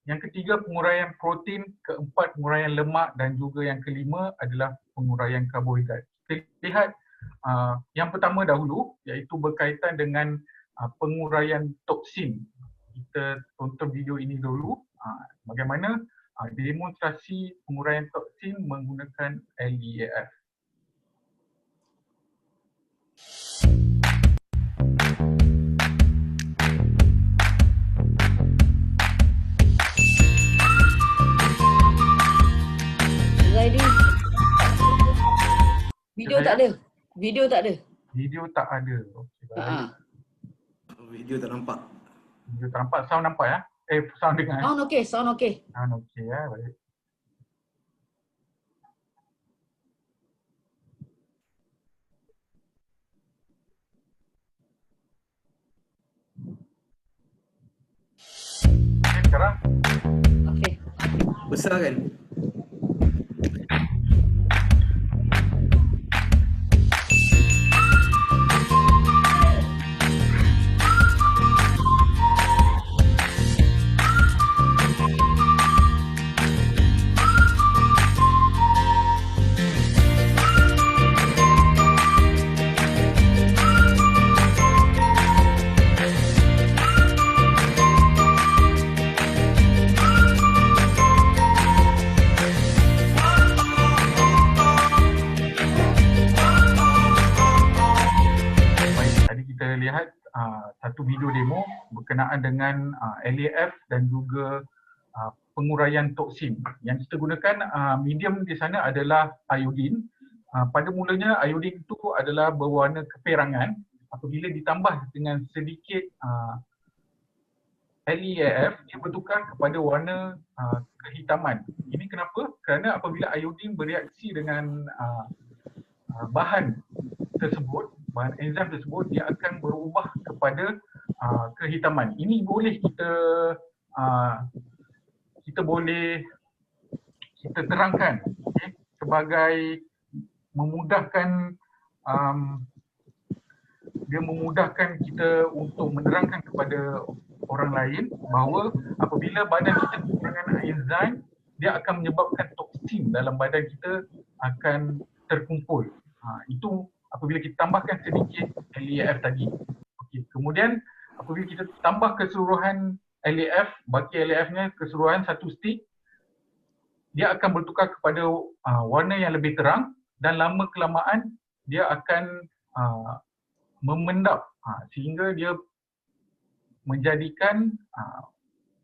yang ketiga penguraian protein, keempat penguraian lemak dan juga yang kelima adalah penguraian karbohidrat. Kita lihat yang pertama dahulu, iaitu berkaitan dengan penguraian toksin. Kita tonton video ini dulu, bagaimana demonstrasi penguraian toksin menggunakan LEAF. Zaidi. Video tak ada. Video tak ada. Video tak ada. Okey, baik. Video tak nampak. Video tak nampak, sound nampak ya? Sound dengar. Sound okey, sound okey. Sound okey ya, baik. Okay, sekarang Okey. Besar kan? lihat satu video demo berkenaan dengan LAF dan juga penguraian toksin. Yang kita gunakan medium di sana adalah iodin. Pada mulanya iodin itu adalah berwarna keperangan. Apabila ditambah dengan sedikit LEAF, dia bertukar kepada warna kehitaman. Ini kenapa? Kerana apabila iodin bereaksi dengan bahan tersebut, bahan enzim tersebut, dia akan berubah kepada kehitaman. Ini boleh kita boleh terangkan, okay, sebagai memudahkan dia memudahkan kita untuk menerangkan kepada orang lain bahawa apabila badan kita kekurangan enzim, dia akan menyebabkan toksin dalam badan kita akan terkumpul. Itu apabila kita tambahkan sedikit LAF tadi. Okey, kemudian apabila kita tambah keseluruhan LAF, baki LAF-nya keseluruhan satu stick, dia akan bertukar kepada warna yang lebih terang dan lama kelamaan dia akan memendap sehingga dia menjadikan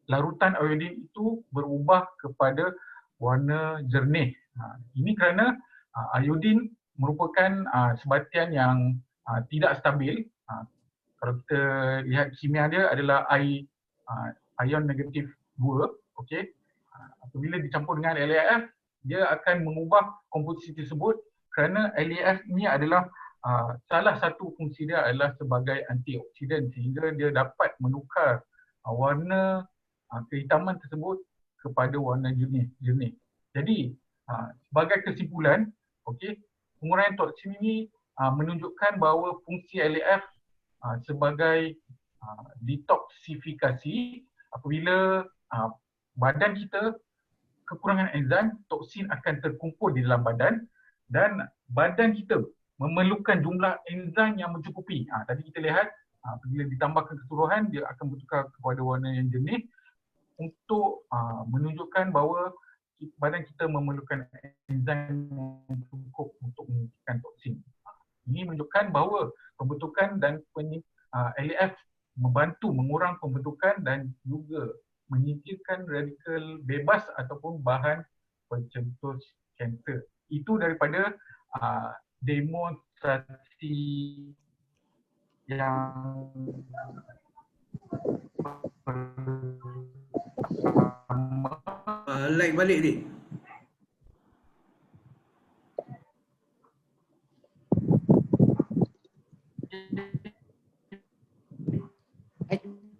larutan iodin itu berubah kepada warna jernih. Ini kerana iodin merupakan sebatian yang tidak stabil. Kalau kita lihat kimia dia adalah ion negatif 2, okey. Apabila dicampur dengan LAF, dia akan mengubah komposisi tersebut kerana LAF ni adalah salah satu fungsi dia adalah sebagai antioksidan sehingga dia dapat menukar warna kehitaman tersebut kepada warna jernih. Jadi sebagai kesimpulan, okey, pengurangan toksin ini menunjukkan bahawa fungsi LAF sebagai detoksifikasi. Apabila badan kita kekurangan enzim, toksin akan terkumpul di dalam badan dan badan kita memerlukan jumlah enzim yang mencukupi. Tadi kita lihat apabila ditambahkan keseluruhan dia akan bertukar kepada warna yang jernih untuk menunjukkan bahawa badan kita memerlukan enzim yang cukup untuk menghentikan toksin. Ini menunjukkan bahawa pembentukan dan LAF membantu mengurang pembentukan dan juga menyingkirkan radikal bebas ataupun bahan pencetus kanser. Itu daripada demonstrasi yang Like balik ni.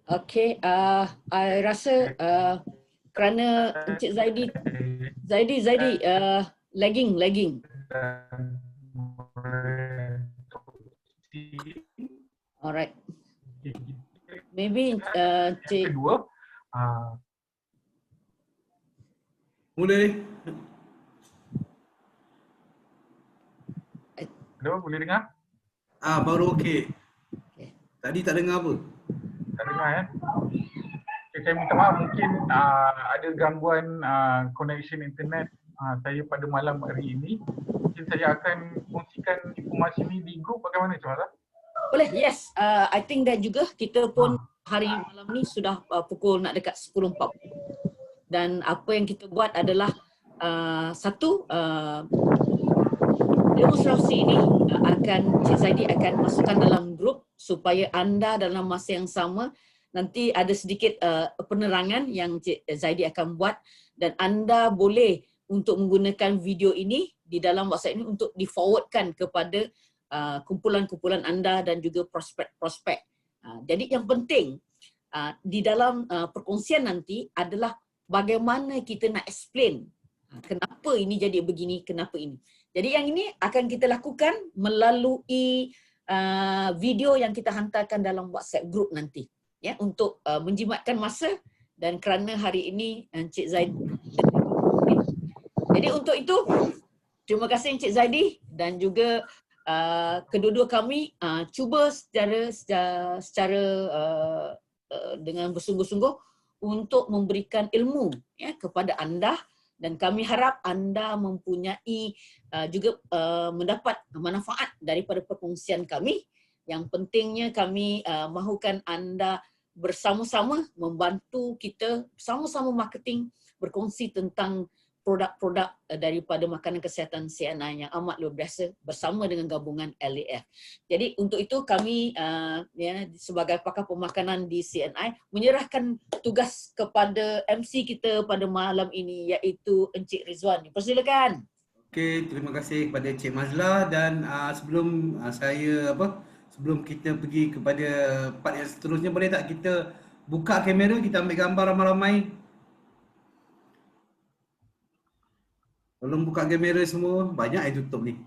Okay, I rasa kerana Encik Zaidi lagging. Alright. Maybe Encik kedua, Mula ni. hello, boleh dengar? Baru okey. Okay. Tadi tak dengar apa. Tak dengar ya? Okay, saya minta maaf mungkin ada gangguan connection internet saya pada malam hari ini. Mungkin saya akan kongsikan informasi ini di grup, bagaimana Cik Mazhar? Boleh, yes. I think that juga kita pun hari malam ni sudah pukul nak dekat 10.40. Dan apa yang kita buat adalah satu, demonstrasi ini akan Cik Zaidi akan masukkan dalam grup supaya anda dalam masa yang sama nanti ada sedikit penerangan yang Cik Zaidi akan buat dan anda boleh untuk menggunakan video ini di dalam WhatsApp ini untuk di-forwardkan kepada kumpulan-kumpulan anda dan juga prospek-prospek. Jadi yang penting di dalam perkongsian nanti adalah bagaimana kita nak explain kenapa ini jadi begini, kenapa ini. Jadi yang ini akan kita lakukan melalui video yang kita hantarkan dalam WhatsApp group nanti, ya, untuk menjimatkan masa dan kerana hari ini Encik Zaidi. Jadi untuk itu terima kasih Encik Zaidi dan juga kedua-dua kami cuba secara dengan bersungguh-sungguh untuk memberikan ilmu, ya, kepada anda. Dan kami harap anda mempunyai juga mendapat manfaat daripada perkongsian kami. Yang pentingnya kami mahukan anda bersama-sama membantu kita sama-sama marketing, berkongsi tentang produk-produk daripada makanan kesihatan CNI yang amat luar biasa bersama dengan gabungan LAF. Jadi untuk itu kami ya, sebagai pakar pemakanan di CNI menyerahkan tugas kepada MC kita pada malam ini iaitu Encik Rizwan. Persilakan. Okey, terima kasih kepada Encik Mazlah dan sebelum sebelum kita pergi kepada part yang seterusnya, boleh tak kita buka kamera, kita ambil gambar ramai-ramai. Tolong buka kamera semua, banyak yang tutup ni.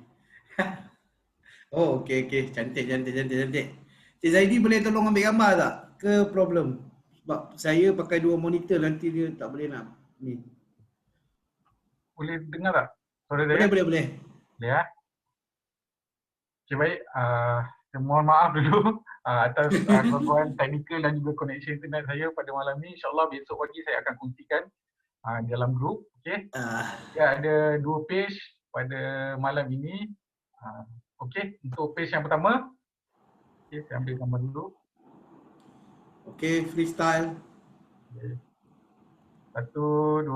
Oh, okey. Cantik. Cik Zaidi boleh tolong ambil gambar tak? Ke problem? Sebab saya pakai 2 monitor nanti dia tak boleh nak ni. Boleh dengar tak suara Boleh, saya? boleh, boleh. Boleh ya? Okay, baik. Saya mohon maaf dulu atas gangguan teknikal dan juga connection internet saya pada malam ni. InsyaAllah besok pagi saya akan kongsikan di dalam grup. Okay. Dia ada 2 page pada malam ini. Okay, untuk page yang pertama. Okay, saya ambil gambar dulu. Okay, freestyle. Okay. 1, 2,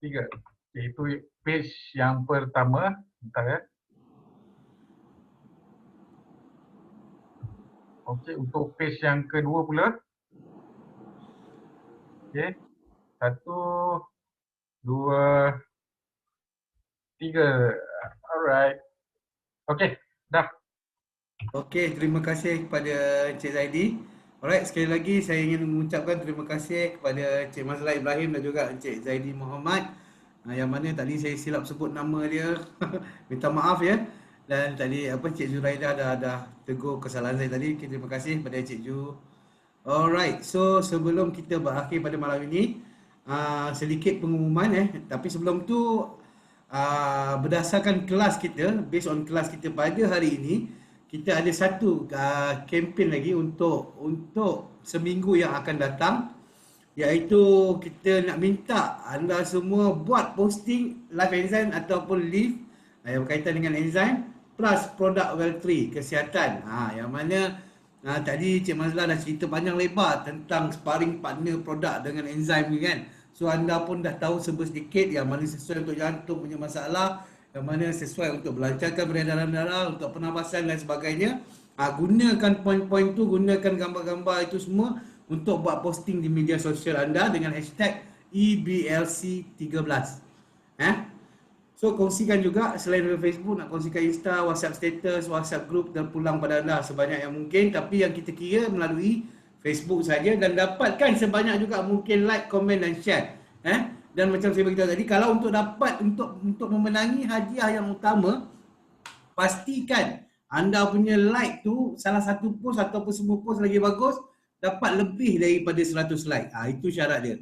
3. Okay, itu page yang pertama. Bentar ya. Okey, untuk page yang kedua pula. Okey. 1, 2, 3. Alright. Okey, dah. Okey, terima kasih kepada Encik Zaidi. Alright, sekali lagi saya ingin mengucapkan terima kasih kepada Encik Mazlan Ibrahim dan juga Encik Zaidi Muhammad. Yang mana tadi saya silap sebut nama dia. Minta maaf ya. Dan tadi Cik Zuraida dah tegur kesalahan saya tadi. Terima kasih kepada Cik Ju. Alright, so sebelum kita berakhir pada malam ini, sedikit pengumuman tapi sebelum tu berdasarkan kelas kita, based on kelas kita pada hari ini, kita ada satu kempen lagi untuk seminggu yang akan datang, iaitu kita nak minta anda semua buat posting live enzyme ataupun live yang berkaitan dengan enzyme plus produk Well3 kesihatan. Yang mana tadi Cik Mazlan dah cerita panjang lebar tentang sparring partner produk dengan enzyme ni kan. So anda pun dah tahu sedikit yang mana sesuai untuk jantung punya masalah, yang mana sesuai untuk melancarkan peredaran darah, untuk pernafasan dan sebagainya. Gunakan poin-poin tu, gunakan gambar-gambar itu semua untuk buat posting di media sosial anda dengan hashtag EBLC13. So kongsikan juga, selain dari Facebook, nak kongsikan Insta, WhatsApp status, WhatsApp group terpulang pada anda sebanyak yang mungkin. Tapi yang kita kira melalui Facebook saja, dan dapatkan sebanyak juga mungkin like, komen dan share. Dan macam saya beritahu tadi, kalau untuk dapat untuk memenangi hadiah yang utama, pastikan anda punya like tu salah satu post ataupun semua post lagi bagus dapat lebih daripada 100 like. Itu syarat dia.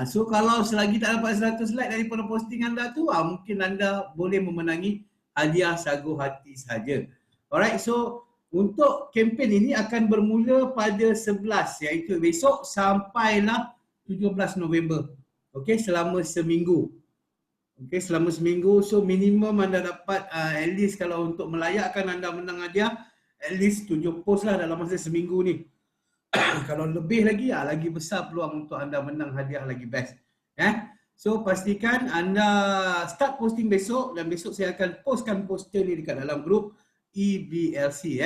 So kalau selagi tak dapat 100 like daripada posting anda tu, mungkin anda boleh memenangi hadiah sagu hati saja. Alright, so untuk kempen ini akan bermula pada 11, iaitu besok sampailah 17 November. Okey, selama seminggu. Okey, selama seminggu. So minimum anda dapat at least kalau untuk melayakkan anda menang hadiah, at least 7 post lah dalam masa seminggu ni. Kalau lebih lagi, lagi besar peluang untuk anda menang hadiah lagi best. So pastikan anda start posting besok, dan besok saya akan postkan poster ni dekat dalam grup EBLC.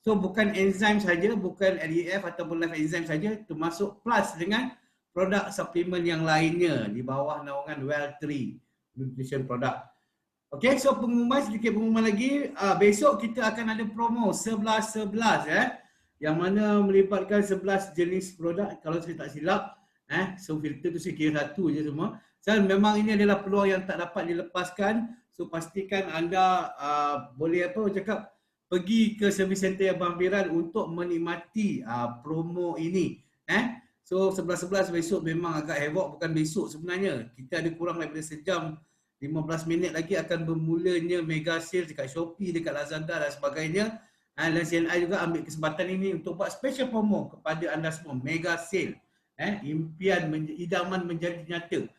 So bukan enzim saja, bukan LEF ataupun live enzyme saja, termasuk plus dengan produk suplemen yang lainnya di bawah naungan Well3 Nutrition Product. Okay, so sedikit pengumuman lagi. Besok kita akan ada promo 11-11 yang mana melibatkan 11 jenis produk kalau saya tak silap. So filter tu saya kira satu je semua. So memang ini adalah peluang yang tak dapat dilepaskan. So pastikan anda boleh pergi ke service center yang berhampiran untuk menikmati promo ini. So 11-11 besok memang agak havoc, bukan besok sebenarnya. Kita ada kurang daripada sejam 15 minit lagi akan bermulanya mega sale dekat Shopee, dekat Lazada dan sebagainya. Dan CNI juga ambil kesempatan ini untuk buat special promo kepada anda semua, mega sale. Impian, idaman menjadi nyata.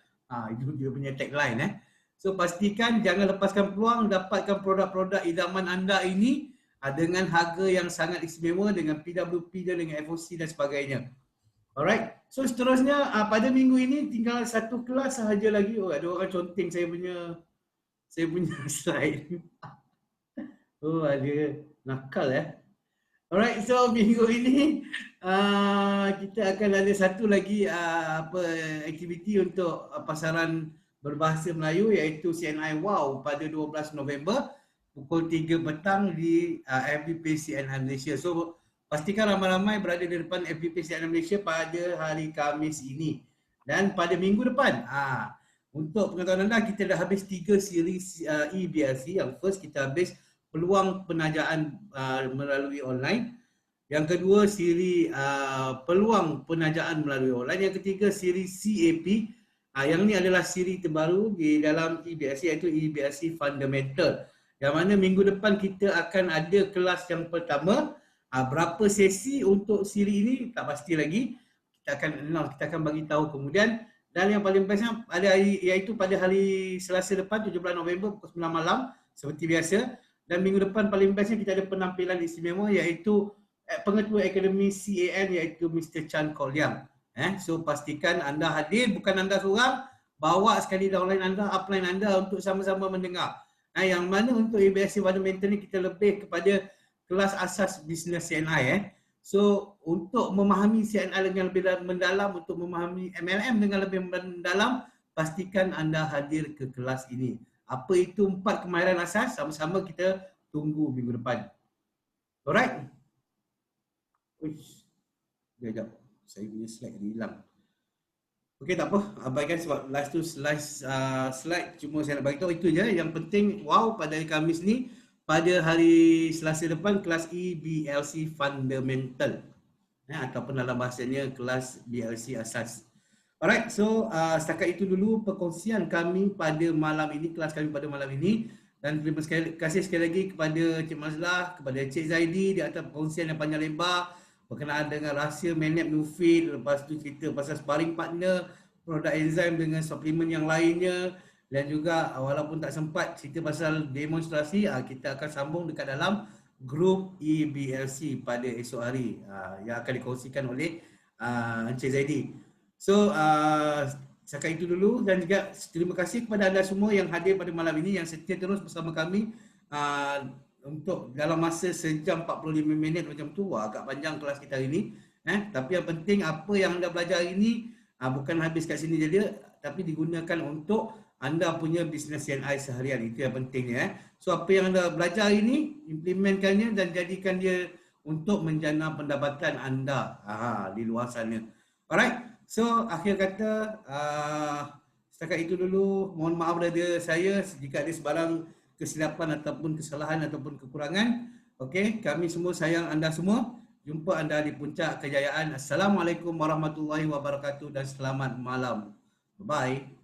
Itu dia punya tagline. So pastikan jangan lepaskan peluang dapatkan produk-produk idaman anda ini dengan harga yang sangat istimewa, dengan PWP dan dengan FOC dan sebagainya. Alright, so seterusnya pada minggu ini tinggal satu kelas sahaja lagi. Ada orang conteng saya punya slide. Ada nakal Alright, so minggu ini kita akan ada satu lagi aktiviti untuk pasaran berbahasa Melayu, iaitu CNI Wow pada 12 November pukul 3 petang di FBP CNI Malaysia. So pastikan ramai-ramai berada di depan FBP CNI Malaysia pada hari Khamis ini. Dan pada minggu depan, untuk pengetahuan anda, kita dah habis 3 series EBLC. Yang first kita habis peluang penajaan melalui online. Yang kedua, siri peluang penajaan melalui online. Yang ketiga, siri CAP. Yang ni adalah siri terbaru di dalam EBSC, iaitu EBSC Fundamental. Yang mana minggu depan kita akan ada kelas yang pertama. Berapa sesi untuk siri ini tak pasti lagi. Kita akan bagi tahu kemudian. Dan yang paling bestnya iaitu pada hari Selasa depan 17 November pukul 9 malam seperti biasa. Dan minggu depan paling bestnya kita ada penampilan istimewa iaitu Pengetua Akademi CAN iaitu Mr. Chan Koliang. So pastikan anda hadir, bukan anda seorang, bawa sekali downline anda, upline anda untuk sama-sama mendengar. Yang mana untuk EBSC Fundamental ni kita lebih kepada kelas asas bisnes CNI. So untuk memahami CNI dengan lebih mendalam, untuk memahami MLM dengan lebih mendalam, pastikan anda hadir ke kelas ini. Apa itu 4 kemahiran asas? Sama-sama kita tunggu minggu depan. Alright? Uish. Sekejap. Saya punya slide ada hilang. Okey, tak apa. Abaikan sebab last tu slide cuma saya nak bagi tahu itu je. Yang penting, wow, pada hari Khamis ni, pada hari Selasa depan, kelas EBLC Fundamental. Ataupun dalam bahasanya, kelas BLC Asas. Alright, so setakat itu dulu perkongsian kami pada malam ini, kelas kami pada malam ini. Dan terima kasih sekali lagi kepada Cik Mazlah, kepada Cik Zaidi di atas perkongsian yang panjang lebar berkenaan dengan rahsia Manap Nufid, lepas tu cerita pasal sparring partner, produk enzim dengan suplemen yang lainnya, dan juga walaupun tak sempat cerita pasal demonstrasi, kita akan sambung dekat dalam grup EBLC pada esok hari yang akan dikongsikan oleh Encik Zaidi. So setakat itu dulu, dan juga terima kasih kepada anda semua yang hadir pada malam ini, yang setia terus bersama kami untuk dalam masa sejam 45 minit macam tu. Agak panjang kelas kita hari ini. Tapi yang penting apa yang anda belajar hari ini bukan habis kat sini je, tapi digunakan untuk anda punya bisnes CNI seharian. Itu yang pentingnya. So apa yang anda belajar hari ini, implementkannya dan jadikan dia untuk menjana pendapatan anda di luar sana. Alright. So akhir kata setakat itu dulu. Mohon maaf daripada saya jika ada sebarang kesilapan ataupun kesalahan ataupun kekurangan. Okey, kami semua sayang anda semua. Jumpa anda di puncak kejayaan. Assalamualaikum warahmatullahi wabarakatuh dan selamat malam. Bye.